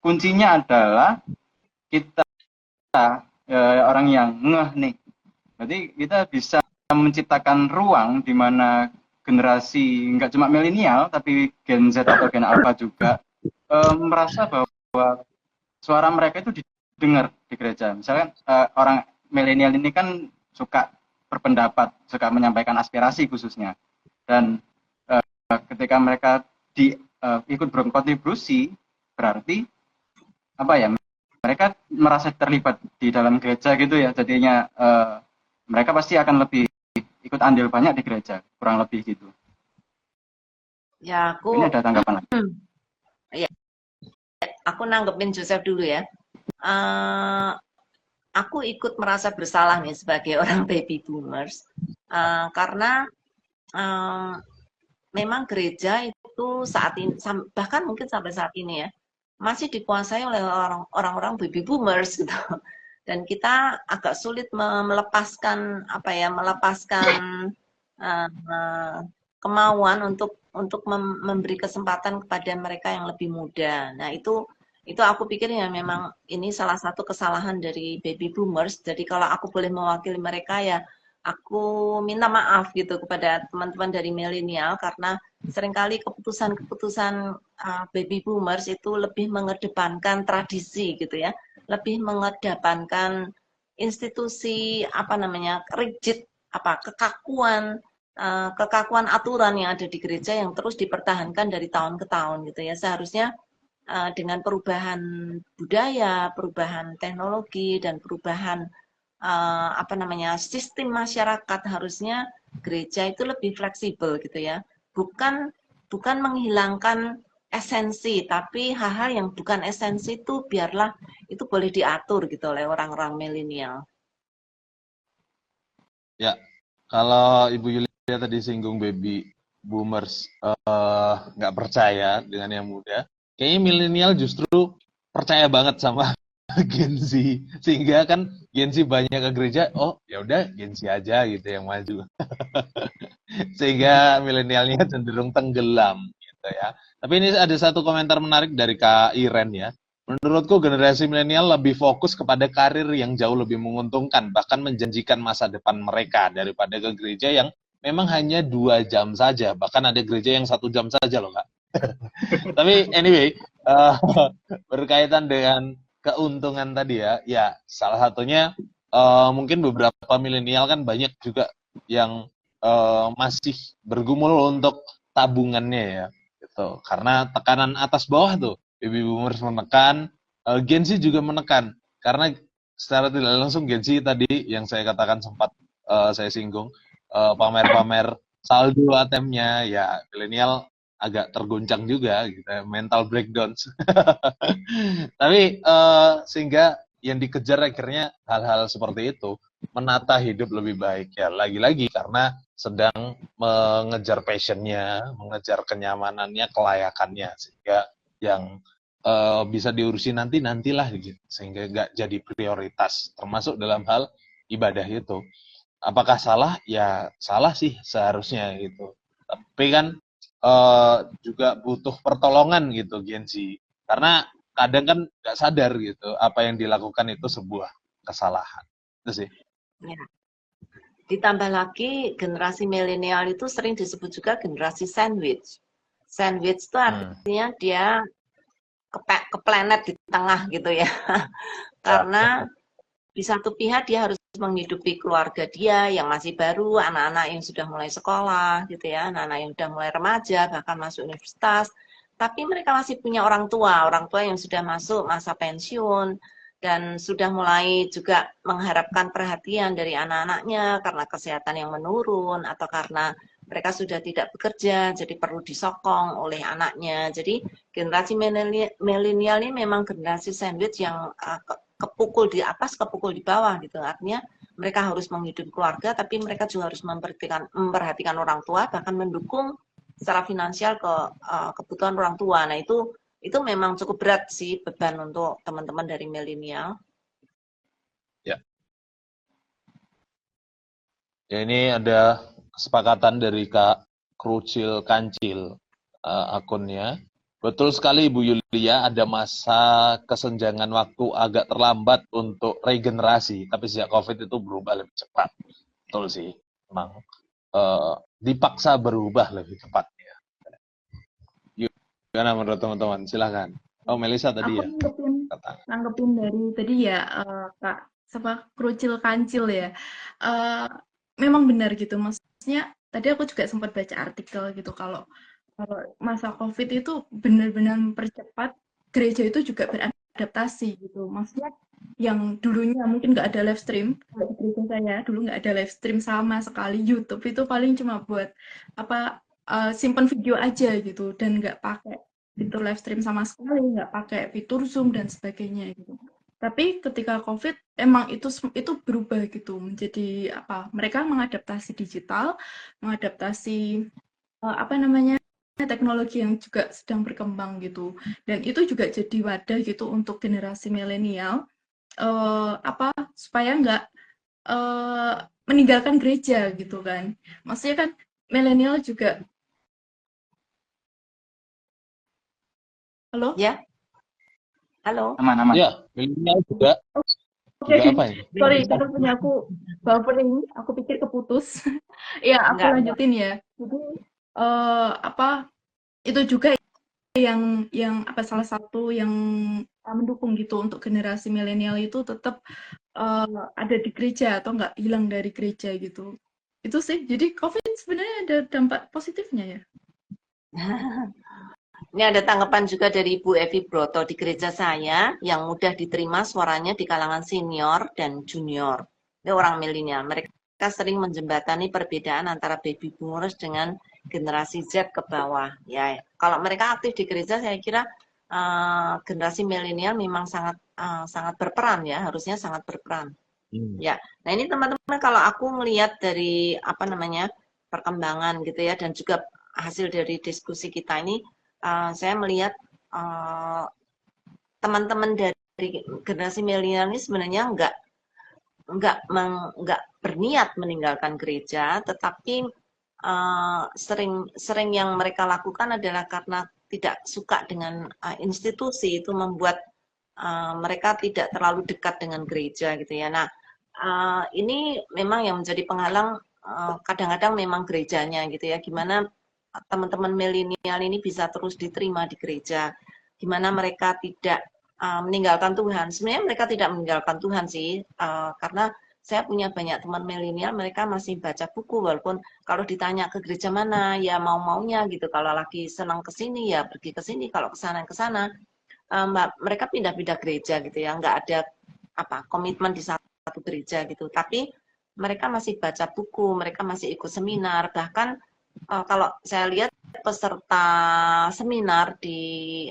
kuncinya adalah kita orang yang ngeh nih. Jadi kita bisa menciptakan ruang di mana generasi nggak cuma milenial tapi Gen Z atau Gen Alpha juga merasa bahwa suara mereka itu didengar di gereja. Misalkan orang milenial ini kan suka berpendapat, suka menyampaikan aspirasi khususnya, dan ketika mereka ikut berkontribusi, berarti apa ya, mereka merasa terlibat di dalam gereja gitu ya, jadinya mereka pasti akan lebih ikut andil banyak di gereja, kurang lebih gitu. Ya, Ini ada tanggapan lagi. Ya, aku nanggepin Joseph dulu ya. Aku ikut merasa bersalah nih sebagai orang baby boomers, karena memang gereja itu saat ini, bahkan mungkin sampai saat ini ya, masih dikuasai oleh orang-orang baby boomers gitu. Dan kita agak sulit melepaskan kemauan untuk memberi kesempatan kepada mereka yang lebih muda. Nah, itu aku pikir ya memang ini salah satu kesalahan dari baby boomers. Jadi kalau aku boleh mewakili mereka ya, aku minta maaf gitu kepada teman-teman dari milenial, karena seringkali keputusan-keputusan baby boomers itu lebih mengedepankan tradisi gitu ya, lebih mengedepankan institusi rigid, kekakuan aturan yang ada di gereja yang terus dipertahankan dari tahun ke tahun gitu ya. Seharusnya dengan perubahan budaya, perubahan teknologi, dan perubahan sistem masyarakat, harusnya gereja itu lebih fleksibel gitu ya. Bukan menghilangkan esensi, tapi hal-hal yang bukan esensi itu biarlah itu boleh diatur gitu oleh orang-orang milenial. Ya, kalau Ibu Yulia tadi singgung baby boomers nggak percaya dengan yang muda, kayaknya milenial justru percaya banget sama Gen Z, sehingga kan Gen Z banyak ke gereja, oh ya udah Gen Z aja gitu yang maju, sehingga milenialnya cenderung tenggelam gitu ya. Tapi ini ada satu komentar menarik dari Kak Iren ya. Menurutku generasi milenial lebih fokus kepada karir yang jauh lebih menguntungkan, bahkan menjanjikan masa depan mereka daripada ke gereja yang memang hanya 2 jam saja. Bahkan ada gereja yang 1 jam saja loh Kak. Tapi anyway, berkaitan dengan keuntungan tadi ya salah satunya mungkin beberapa milenial kan banyak juga yang masih bergumul untuk tabungannya ya, gitu. Karena tekanan atas bawah tuh, baby boomers menekan, Gen Z juga menekan, karena secara tidak langsung Gen Z tadi yang saya katakan sempat saya singgung, pamer-pamer saldo ATM-nya, ya milenial agak terguncang juga gitu, mental breakdown. Tapi sehingga yang dikejar akhirnya hal-hal seperti itu, menata hidup lebih baik ya, lagi-lagi karena sedang mengejar passionnya, mengejar kenyamanannya, kelayakannya, sehingga yang bisa diurusi nantilah gitu, sehingga nggak jadi prioritas, termasuk dalam hal ibadah itu. apakah salah? Ya salah sih seharusnya gitu. Tapi kan juga butuh pertolongan gitu Gen Z. Karena kadang kan nggak sadar gitu apa yang dilakukan itu sebuah kesalahan. Itu sih. Ya. Ditambah lagi generasi milenial itu sering disebut juga generasi sandwich. Sandwich itu artinya dia ke planet di tengah gitu ya. Karena di satu pihak dia harus menghidupi keluarga dia yang masih baru, anak-anak yang sudah mulai sekolah gitu ya, anak-anak yang sudah mulai remaja, bahkan masuk universitas. Tapi mereka masih punya orang tua yang sudah masuk masa pensiun dan sudah mulai juga mengharapkan perhatian dari anak-anaknya karena kesehatan yang menurun atau karena mereka sudah tidak bekerja, jadi perlu disokong oleh anaknya. Jadi generasi milenial ini memang generasi sandwich yang kepukul di atas, kepukul di bawah gitu. Artinya mereka harus menghidupi keluarga, tapi mereka juga harus memperhatikan orang tua, bahkan mendukung secara finansial kebutuhan orang tua. Nah itu memang cukup berat sih beban untuk teman-teman dari milenial. Ya. Ya, ini ada kesepakatan dari Kak Krucil Kancil akunnya. Betul sekali Ibu Yulia, ada masa kesenjangan waktu agak terlambat untuk regenerasi, tapi sejak COVID itu berubah lebih cepat. Betul sih, memang dipaksa berubah lebih cepatnya. Gimana menurut teman-teman? Silahkan. Oh, Melisa tadi Aku ya? nanggepin dari tadi ya, Kak, Krucil Kancil ya. Memang benar gitu, maksudnya tadi aku juga sempat baca artikel gitu, kalau masa COVID itu benar-benar mempercepat gereja itu juga beradaptasi gitu. Maksudnya yang dulunya mungkin nggak ada live stream, kalau di gereja saya dulu nggak ada live stream sama sekali, YouTube itu paling cuma buat apa simpan video aja gitu dan nggak pakai fitur live stream sama sekali, nggak pakai fitur Zoom dan sebagainya gitu. Tapi ketika COVID emang itu berubah gitu menjadi apa? Mereka mengadaptasi digital, mengadaptasi apa namanya teknologi yang juga sedang berkembang gitu, dan itu juga jadi wadah gitu untuk generasi milenial apa supaya nggak meninggalkan gereja gitu kan. Maksudnya kan milenial juga. Halo? Ya, halo. Aman. Ya, milenial juga. Oke, Juga apa ini? sorry, karena punya aku buffering, aku pikir keputus. Ya, aku Enggak. lanjutin ya. Jadi apa itu juga yang apa salah satu yang mendukung gitu untuk generasi milenial itu tetap ada di gereja atau nggak hilang dari gereja gitu. Itu sih. Jadi COVID sebenarnya ada dampak positifnya ya. Ini ada tanggapan juga dari Ibu Evi Broto di gereja saya yang mudah diterima suaranya di kalangan senior dan junior. Ini orang milenial. Mereka sering menjembatani perbedaan antara baby boomers dengan generasi Z ke bawah. Ya, kalau mereka aktif di gereja, saya kira generasi milenial memang sangat berperan ya, harusnya sangat berperan. Ya, nah ini teman-teman kalau aku melihat dari apa namanya perkembangan gitu ya dan juga hasil dari diskusi kita ini. Saya melihat teman-teman dari generasi milenial ini sebenarnya nggak berniat meninggalkan gereja, tetapi sering yang mereka lakukan adalah karena tidak suka dengan institusi, itu membuat mereka tidak terlalu dekat dengan gereja gitu ya. Nah, ini memang yang menjadi penghalang kadang-kadang memang gerejanya gitu ya. Gimana teman-teman milenial ini bisa terus diterima di gereja, gimana mereka tidak meninggalkan Tuhan. Sebenarnya mereka tidak meninggalkan Tuhan sih, karena saya punya banyak teman milenial, mereka masih baca buku, walaupun kalau ditanya ke gereja mana, ya mau-maunya gitu. Kalau lagi senang ke sini, ya pergi ke sini. Kalau ke sana, mereka pindah-pindah gereja gitu ya. Nggak ada komitmen di satu gereja gitu. Tapi mereka masih baca buku, mereka masih ikut seminar, bahkan kalau saya lihat peserta seminar di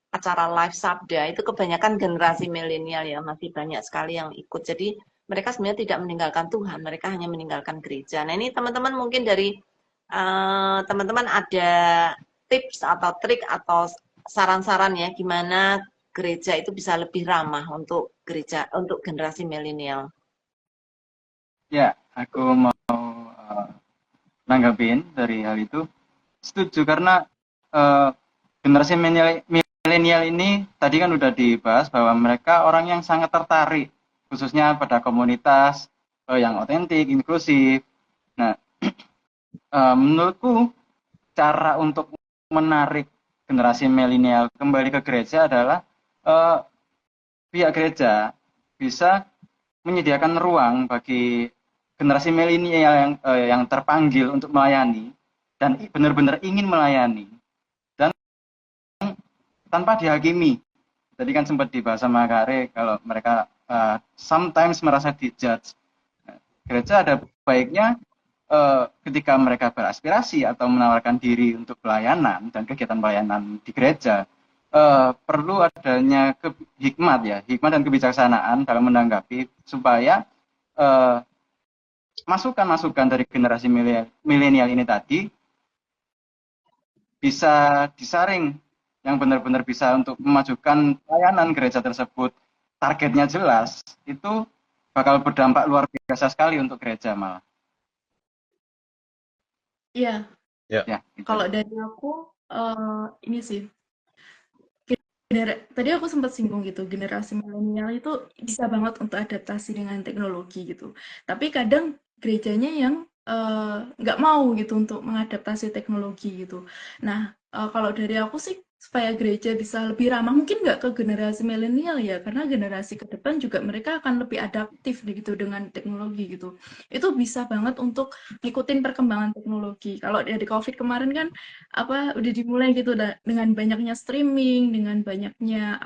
acara live Sabda itu kebanyakan generasi milenial ya, masih banyak sekali yang ikut. Jadi mereka sebenarnya tidak meninggalkan Tuhan, mereka hanya meninggalkan gereja. Nah ini teman-teman mungkin dari teman-teman ada tips atau trik atau saran-saran ya gimana gereja itu bisa lebih ramah untuk generasi milenial. Ya, aku mau nanggapin dari hal itu. Setuju karena generasi milenial ini tadi kan udah dibahas bahwa mereka orang yang sangat tertarik khususnya pada komunitas yang otentik, inklusif. Nah, menurutku cara untuk menarik generasi milenial kembali ke gereja adalah pihak gereja bisa menyediakan ruang bagi generasi milenial yang terpanggil untuk melayani dan benar-benar ingin melayani dan tanpa dihakimi. Tadi kan sempat dibahas sama Kare kalau mereka sometimes merasa dijudge. Gereja ada baiknya ketika mereka beraspirasi atau menawarkan diri untuk pelayanan dan kegiatan pelayanan di gereja, perlu adanya hikmat dan kebijaksanaan dalam menanggapi supaya masukan-masukan dari generasi milenial ini tadi bisa disaring yang benar-benar bisa untuk memajukan pelayanan gereja tersebut. Targetnya jelas, itu bakal berdampak luar biasa sekali untuk gereja malah. Iya, Ya. Gitu. kalau dari aku ini sih, tadi aku sempat singgung gitu, generasi milenial itu bisa banget untuk adaptasi dengan teknologi gitu. Tapi kadang gerejanya yang nggak mau gitu untuk mengadaptasi teknologi gitu. Nah, kalau dari aku sih supaya gereja bisa lebih ramah, mungkin nggak ke generasi milenial ya, karena generasi ke depan juga mereka akan lebih adaptif gitu dengan teknologi gitu. Itu bisa banget untuk ngikutin perkembangan teknologi. Kalau dari COVID kemarin kan udah dimulai gitu dengan banyaknya streaming, dengan banyaknya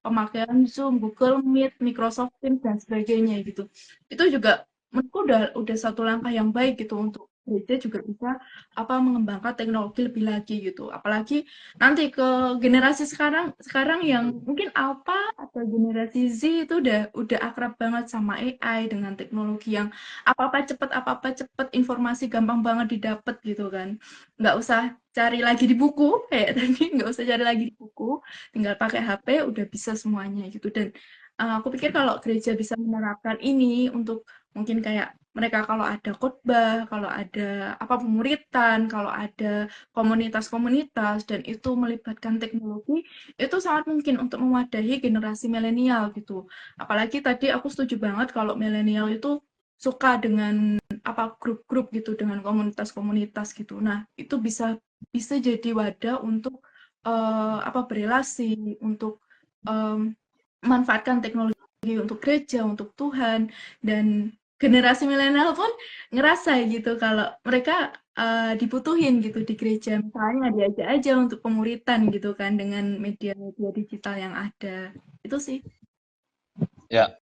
pemakaian Zoom, Google Meet, Microsoft Teams dan sebagainya gitu. Itu juga menurutku udah satu langkah yang baik gitu untuk gereja juga bisa mengembangkan teknologi lebih lagi gitu. Apalagi nanti ke generasi sekarang yang mungkin Alpha atau generasi Z itu udah akrab banget sama AI dengan teknologi yang apa-apa cepet informasi gampang banget didapat gitu kan. Nggak usah cari lagi di buku kayak tadi, nggak usah cari lagi di buku, tinggal pakai HP udah bisa semuanya gitu. Dan aku pikir kalau gereja bisa menerapkan ini untuk mungkin kayak mereka kalau ada khotbah, kalau ada pemuritan, kalau ada komunitas-komunitas dan itu melibatkan teknologi, itu sangat mungkin untuk mewadahi generasi milenial gitu. Apalagi tadi aku setuju banget kalau milenial itu suka dengan grup-grup gitu, dengan komunitas-komunitas gitu. Nah, itu bisa jadi wadah untuk berelasi, untuk memanfaatkan teknologi untuk gereja, untuk Tuhan, dan generasi milenial pun ngerasa gitu kalau mereka dibutuhin gitu di gereja, misalnya diajak aja untuk pemuritan gitu kan dengan media-media digital yang ada. Itu sih. Ya,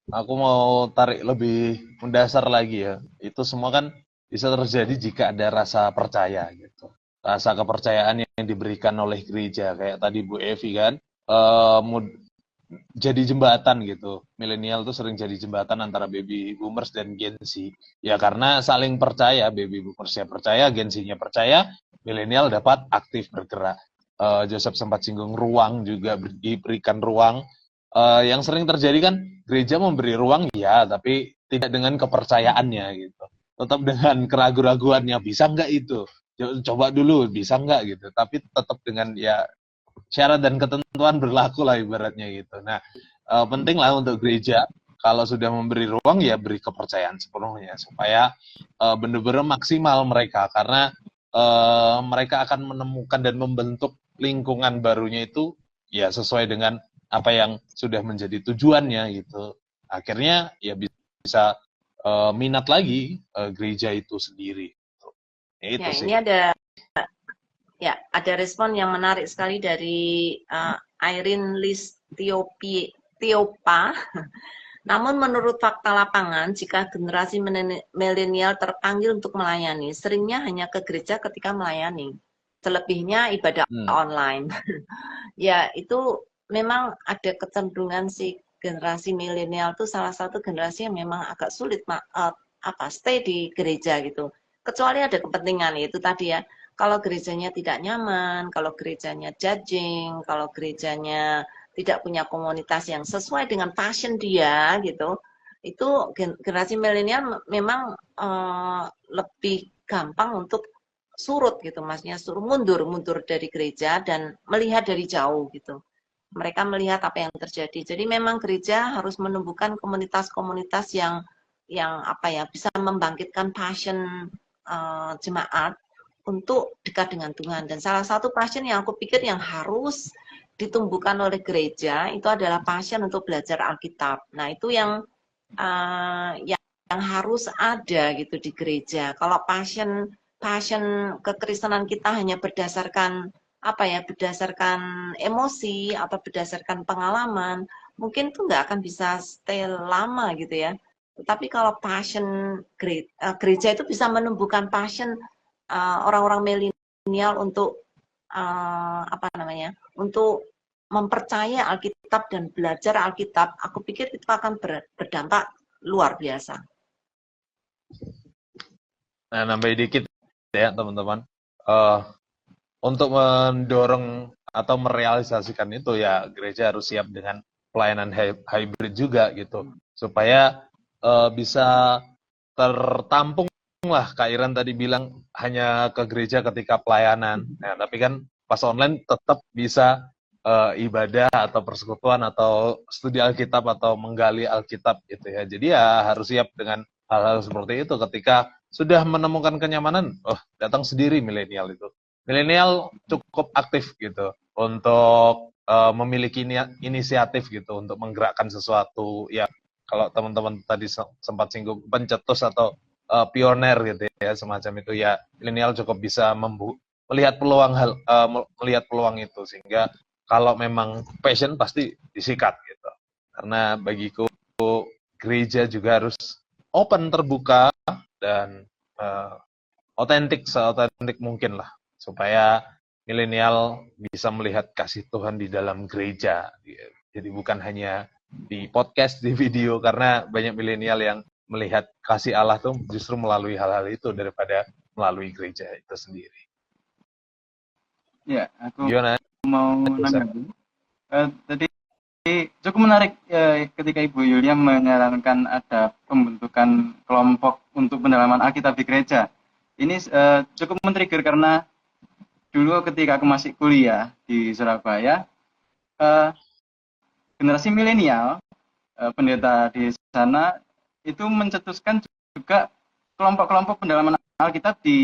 aku mau tarik lebih mendasar lagi ya. Itu semua kan bisa terjadi jika ada rasa percaya gitu. Rasa kepercayaan yang diberikan oleh gereja kayak tadi Bu Evi kan. Jadi jembatan gitu. Milenial tuh sering jadi jembatan antara baby boomers dan Gen Z. Ya karena saling percaya, baby boomersnya percaya, Gen Z-nya percaya, milenial dapat aktif bergerak. Joseph sempat singgung ruang juga diberikan ruang. Yang sering terjadi kan gereja memberi ruang ya, tapi tidak dengan kepercayaannya gitu. Tetap dengan keraguan-raguannya, bisa nggak itu? Coba dulu, bisa nggak gitu. Tapi tetap dengan ya syarat dan ketentuan berlaku lah ibaratnya gitu. Nah, penting lah untuk gereja kalau sudah memberi ruang ya beri kepercayaan sepenuhnya supaya benar-benar maksimal mereka karena mereka akan menemukan dan membentuk lingkungan barunya itu ya sesuai dengan apa yang sudah menjadi tujuannya gitu. Akhirnya ya bisa minat lagi gereja itu sendiri. Ya, itu Ya, sih. ini ada respon yang menarik sekali dari Irene Tiopa. Namun menurut fakta lapangan, jika generasi milenial terpanggil untuk melayani, seringnya hanya ke gereja ketika melayani. Selebihnya ibadah online. Ya, itu memang ada kecenderungan si generasi milenial itu salah satu generasi yang memang agak sulit stay di gereja gitu. Kecuali ada kepentingan itu tadi ya. Kalau gerejanya tidak nyaman, kalau gerejanya judging, kalau gerejanya tidak punya komunitas yang sesuai dengan passion dia gitu, itu generasi milenial memang lebih gampang untuk surut gitu, maksudnya mundur dari gereja dan melihat dari jauh gitu. Mereka melihat apa yang terjadi. Jadi memang gereja harus menumbuhkan komunitas-komunitas yang apa ya, bisa membangkitkan passion jemaat untuk dekat dengan Tuhan. Dan salah satu passion yang aku pikir yang harus ditumbuhkan oleh gereja itu adalah passion untuk belajar Alkitab. Nah, itu yang harus ada gitu di gereja. Kalau passion kekristenan kita hanya berdasarkan apa ya, berdasarkan emosi atau berdasarkan pengalaman, mungkin tuh nggak akan bisa stay lama gitu ya. Tapi kalau passion gereja itu bisa menumbuhkan passion orang-orang milenial untuk apa namanya, untuk mempercaya Alkitab dan belajar Alkitab. Aku pikir itu akan berdampak luar biasa. Nah, nambah dikit ya teman-teman. Untuk mendorong atau merealisasikan itu ya gereja harus siap dengan pelayanan hybrid juga gitu, supaya bisa tertampung lah. Kak Iran tadi bilang hanya ke gereja ketika pelayanan. Nah, tapi kan pas online tetap bisa ibadah atau persekutuan atau studi Alkitab atau menggali Alkitab gitu ya. Jadi ya harus siap dengan hal-hal seperti itu. Ketika sudah menemukan kenyamanan, datang sendiri milenial itu. Milenial cukup aktif gitu untuk memiliki inisiatif gitu untuk menggerakkan sesuatu ya. Kalau teman-teman tadi sempat singgung pencetus atau pioner gitu ya, semacam itu ya, milenial cukup bisa melihat peluang itu, sehingga kalau memang passion pasti disikat gitu. Karena bagiku gereja juga harus open, terbuka, dan seotentik mungkin lah, supaya milenial bisa melihat kasih Tuhan di dalam gereja. Jadi bukan hanya di podcast, di video, karena banyak milenial yang melihat kasih Allah tuh justru melalui hal-hal itu daripada melalui gereja itu sendiri. Ya, aku Gimana? mau nanggapi. Tadi cukup menarik ketika Ibu Yulia menyarankan ada pembentukan kelompok untuk pendalaman Alkitab di gereja. Ini cukup men-trigger karena dulu ketika aku masih kuliah di Surabaya, generasi milenial, pendeta di sana itu mencetuskan juga kelompok-kelompok pendalaman Alkitab di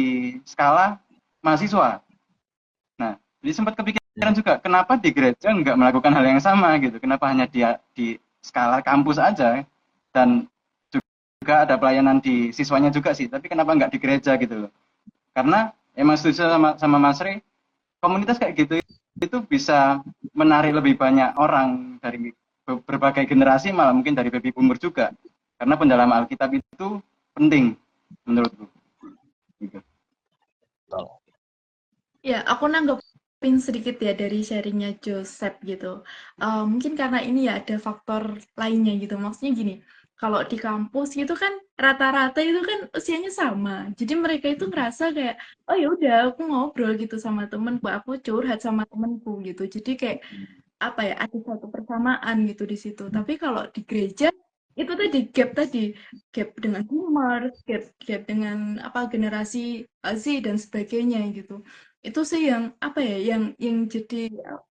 skala mahasiswa. Nah, jadi sempat kepikiran juga, kenapa di gereja nggak melakukan hal yang sama gitu? Kenapa hanya di skala kampus aja? Dan juga ada pelayanan di siswanya juga sih, tapi kenapa nggak di gereja gitu loh? Karena emang setuju sama Mas Rey, komunitas kayak gitu itu bisa menarik lebih banyak orang dari berbagai generasi, malah mungkin dari baby boomer juga. Karena pendalaman Alkitab itu penting menurutku. Gitu. Ya, aku nanggepin sedikit ya dari sharingnya Joseph gitu. Mungkin karena ini ya ada faktor lainnya gitu. Maksudnya gini, kalau di kampus gitu kan rata-rata itu kan usianya sama. Jadi mereka itu ngerasa kayak, oh ya udah aku ngobrol gitu sama temenku, aku curhat sama temenku gitu. Jadi kayak apa ya, ada satu persamaan gitu di situ. Tapi kalau di gereja itu tadi gap dengan humor, gap dengan apa generasi Z dan sebagainya gitu. Itu sih yang apa ya, yang jadi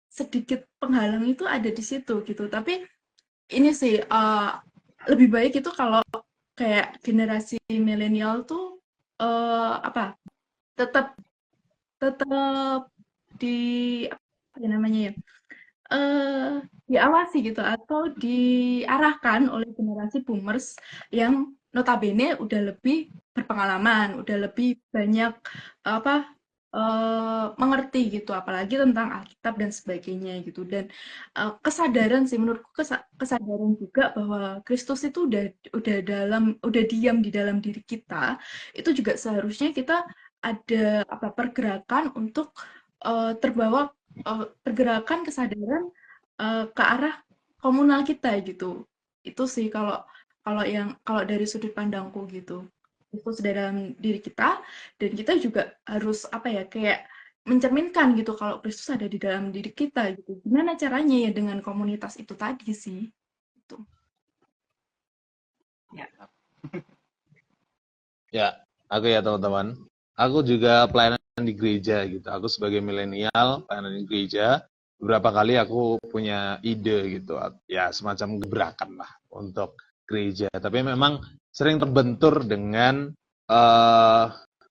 sedikit penghalang itu ada di situ gitu. Tapi ini sih lebih baik itu kalau kayak generasi milenial tuh apa tetap di apa ya namanya ya, diawasi gitu atau diarahkan oleh generasi boomers yang notabene udah lebih berpengalaman, udah lebih banyak apa mengerti gitu, apalagi tentang Alkitab dan sebagainya gitu. Dan kesadaran sih menurutku kesadaran juga bahwa Kristus itu udah diam di dalam diri kita, itu juga seharusnya kita ada apa pergerakan untuk terbawa pergerakan kesadaran ke arah komunal kita gitu. Itu sih kalau kalau dari sudut pandangku gitu. Itu dalam diri kita dan kita juga harus apa ya kayak mencerminkan gitu kalau Kristus ada di dalam diri kita gitu. Gimana caranya ya dengan komunitas itu tadi sih. Gitu. Ya. Ya, aku ya teman-teman. Aku juga pelayanan di gereja gitu. Aku sebagai milenial pelayanan di gereja. Beberapa kali aku punya ide gitu. Ya semacam gebrakan lah untuk gereja. Tapi memang sering terbentur dengan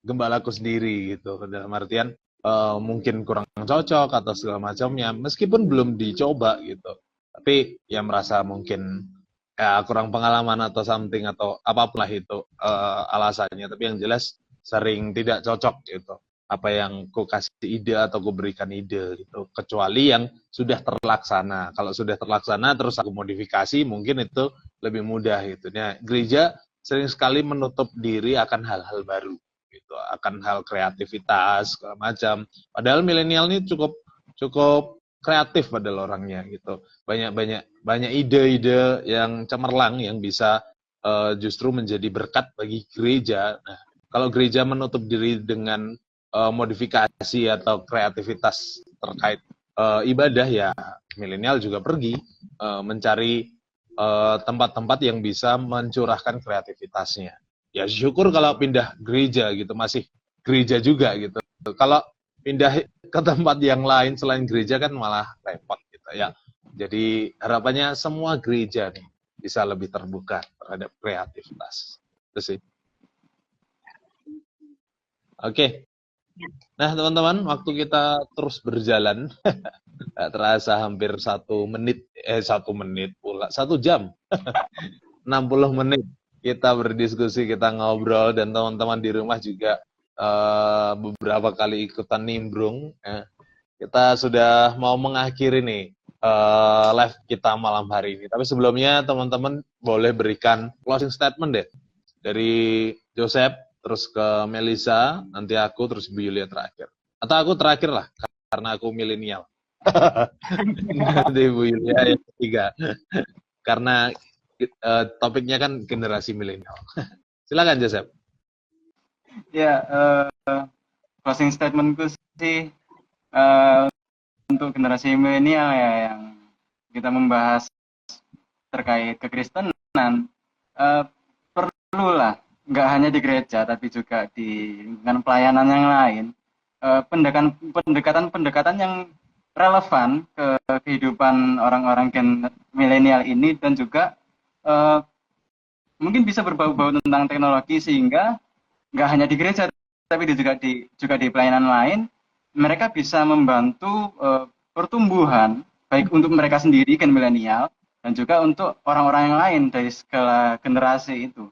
gembalaku sendiri gitu. Dalam artian mungkin kurang cocok atau segala macamnya. Meskipun belum dicoba gitu. Tapi ya merasa mungkin ya kurang pengalaman atau something atau apapun lah itu alasannya, tapi yang jelas sering tidak cocok gitu apa yang ku kasih ide atau ku berikan ide gitu, kecuali yang sudah terlaksana. Kalau sudah terlaksana terus aku modifikasi mungkin itu lebih mudah gitu. Nah, gereja sering sekali menutup diri akan hal-hal baru gitu, akan hal kreativitas segala macam, padahal milenial ini cukup cukup kreatif padahal orangnya gitu, banyak ide-ide yang cemerlang yang bisa justru menjadi berkat bagi gereja. Nah, kalau gereja menutup diri dengan modifikasi atau kreativitas terkait ibadah, ya milenial juga pergi mencari tempat-tempat yang bisa mencurahkan kreativitasnya. Ya syukur kalau pindah gereja gitu, masih gereja juga gitu. Kalau pindah ke tempat yang lain selain gereja kan malah repot gitu ya. Jadi harapannya semua gereja nih bisa lebih terbuka terhadap kreativitas. Itu sih. Oke. Nah teman-teman, waktu kita terus berjalan, tak terasa hampir 1 menit, 1 menit pula, 1 jam, 60 menit kita berdiskusi, kita ngobrol, dan teman-teman di rumah juga beberapa kali ikutan nimbrung. Kita sudah mau mengakhiri nih live kita malam hari ini. Tapi sebelumnya teman-teman boleh berikan closing statement deh dari Joseph, terus ke Melisa, nanti aku, terus Bu Yulia terakhir. Atau aku terakhir lah, karena aku milenial. Nanti Bu Yulia yang ketiga. Karena topiknya kan generasi milenial. Silakan Joseph. Ya, closing statementku sih untuk generasi milenial ya, yang kita membahas terkait kekristenan, perlulah nggak hanya di gereja tapi juga di lingkungan pelayanan yang lain, pendekatan-pendekatan yang relevan ke kehidupan orang-orang gen milenial ini, dan juga mungkin bisa berbau-bau tentang teknologi, sehingga nggak hanya di gereja tapi juga di pelayanan lain mereka bisa membantu pertumbuhan baik untuk mereka sendiri gen milenial dan juga untuk orang-orang yang lain dari segala generasi itu,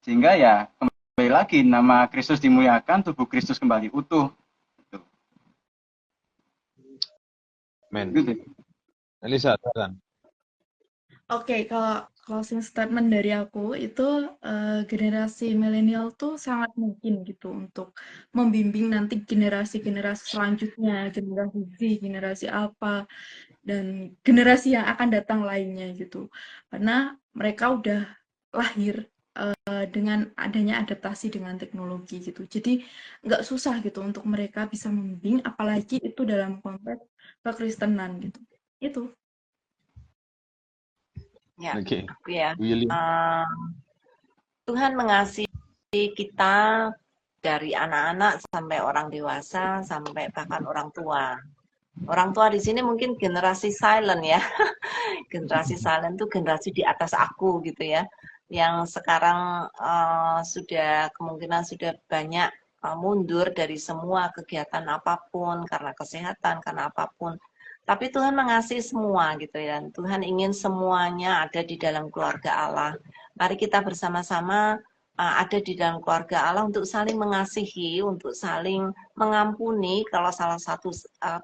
sehingga ya kembali lagi nama Kristus dimuliakan, tubuh Kristus kembali utuh gitu. Men. Gitu. Elisa, silakan. Oke, kalau closing statement dari aku itu generasi milenial tuh sangat mungkin gitu untuk membimbing nanti generasi-generasi selanjutnya, generasi Z, generasi apa, dan generasi yang akan datang lainnya gitu. Karena mereka udah lahir dengan adanya adaptasi dengan teknologi gitu. Jadi nggak susah gitu untuk mereka bisa membimbing, apalagi itu dalam konteks kekristenan gitu. Itu. Ya, Oke. aku ya. William. Tuhan mengasihi kita dari anak-anak sampai orang dewasa, sampai bahkan orang tua. Orang tua di sini mungkin generasi silent ya. Generasi silent itu generasi di atas aku gitu ya. Yang sekarang sudah kemungkinan sudah banyak mundur dari semua kegiatan apapun, karena kesehatan, karena apapun. Tapi Tuhan mengasihi semua gitu ya. Tuhan ingin semuanya ada di dalam keluarga Allah. Mari kita bersama-sama ada di dalam keluarga Allah untuk saling mengasihi, untuk saling mengampuni kalau salah satu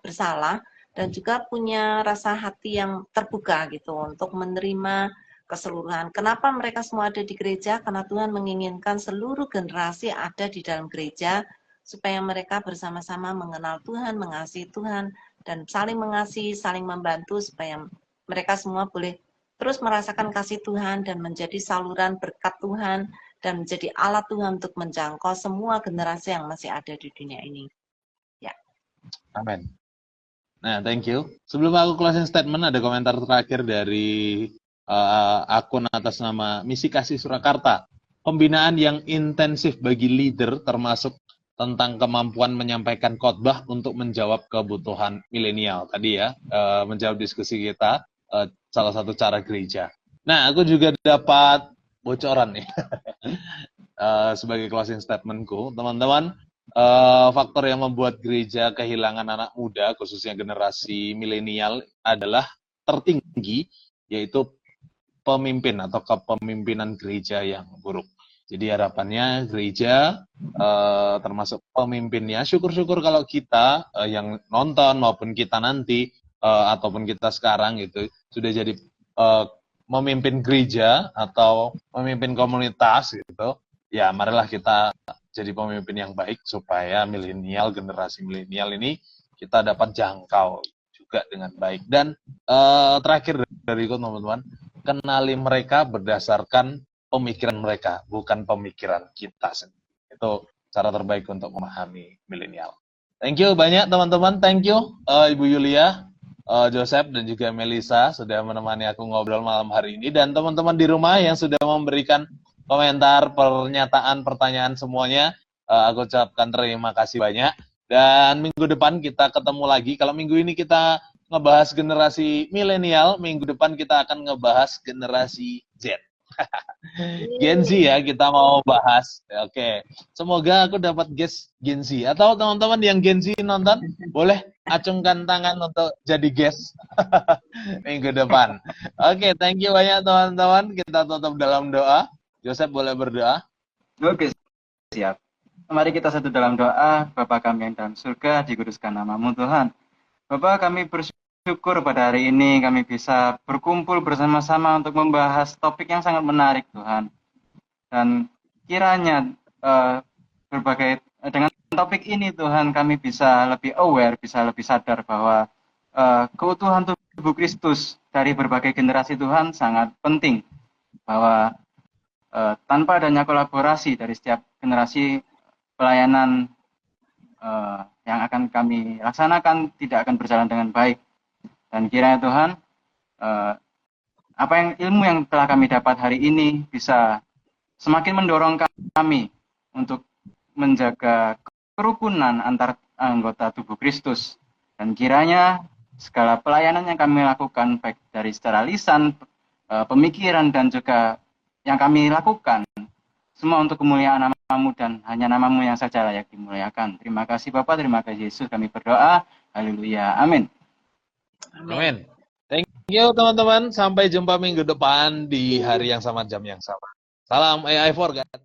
bersalah, dan juga punya rasa hati yang terbuka gitu untuk menerima keseluruhan. Kenapa mereka semua ada di gereja? Karena Tuhan menginginkan seluruh generasi ada di dalam gereja supaya mereka bersama-sama mengenal Tuhan, mengasihi Tuhan, dan saling mengasihi, saling membantu supaya mereka semua boleh terus merasakan kasih Tuhan dan menjadi saluran berkat Tuhan dan menjadi alat Tuhan untuk menjangkau semua generasi yang masih ada di dunia ini. Ya. Amin. Nah, thank you. Sebelum aku closing statement, ada komentar terakhir dari akun atas nama Misi Kasih Surakarta. Pembinaan yang intensif bagi leader termasuk tentang kemampuan menyampaikan khotbah untuk menjawab kebutuhan milenial tadi ya, menjawab diskusi kita, salah satu cara gereja. Nah, aku juga dapat bocoran nih sebagai closing statementku, teman-teman. Faktor yang membuat gereja kehilangan anak muda, khususnya generasi milenial, adalah tertinggi, yaitu pemimpin atau kepemimpinan gereja yang buruk. Jadi harapannya gereja, termasuk pemimpinnya, syukur-syukur kalau kita yang nonton maupun kita nanti, ataupun kita sekarang gitu, sudah jadi memimpin gereja atau memimpin komunitas gitu. Ya, marilah kita jadi pemimpin yang baik supaya milenial, generasi milenial ini kita dapat jangkau juga dengan baik. Dan terakhir dariku teman-teman, kenali mereka berdasarkan pemikiran mereka, bukan pemikiran kita sendiri. Itu cara terbaik untuk memahami milenial. Thank you banyak teman-teman, thank you Ibu Yulia, Joseph dan juga Melisa sudah menemani aku ngobrol malam hari ini, dan teman-teman di rumah yang sudah memberikan komentar, pernyataan, pertanyaan semuanya, aku ucapkan terima kasih banyak. Dan minggu depan kita ketemu lagi. Kalau minggu ini kita ngebahas generasi milenial, minggu depan kita akan ngebahas generasi Z. Gen Z ya, kita mau bahas. Oke. Semoga aku dapat guest Gen Z. Atau teman-teman yang Gen Z nonton, boleh acungkan tangan untuk jadi guest minggu depan. Oke, thank you banyak teman-teman. Kita tutup dalam doa. Joseph boleh berdoa? Oke, siap. Mari kita satu dalam doa. Bapa kami yang dalam surga, dikuduskan nama-Mu Tuhan. Bapa, kami bersyukur pada hari ini kami bisa berkumpul bersama-sama untuk membahas topik yang sangat menarik Tuhan. Dan kiranya dengan topik ini Tuhan, kami bisa lebih aware, bisa lebih sadar bahwa keutuhan tubuh Kristus dari berbagai generasi Tuhan sangat penting. Bahwa tanpa adanya kolaborasi dari setiap generasi, pelayanan yang akan kami laksanakan tidak akan berjalan dengan baik. Dan kiranya Tuhan, ilmu yang telah kami dapat hari ini bisa semakin mendorong kami untuk menjaga kerukunan antar anggota tubuh Kristus. Dan kiranya segala pelayanan yang kami lakukan, baik dari secara lisan, pemikiran, dan juga yang kami lakukan, semua untuk kemuliaan nama-Mu dan hanya nama-Mu yang saja layak dimuliakan. Terima kasih Bapak, terima kasih Yesus, kami berdoa. Haleluya, amin. Amin. Thank you teman-teman, sampai jumpa minggu depan di hari yang sama, jam yang sama. Salam AI for God.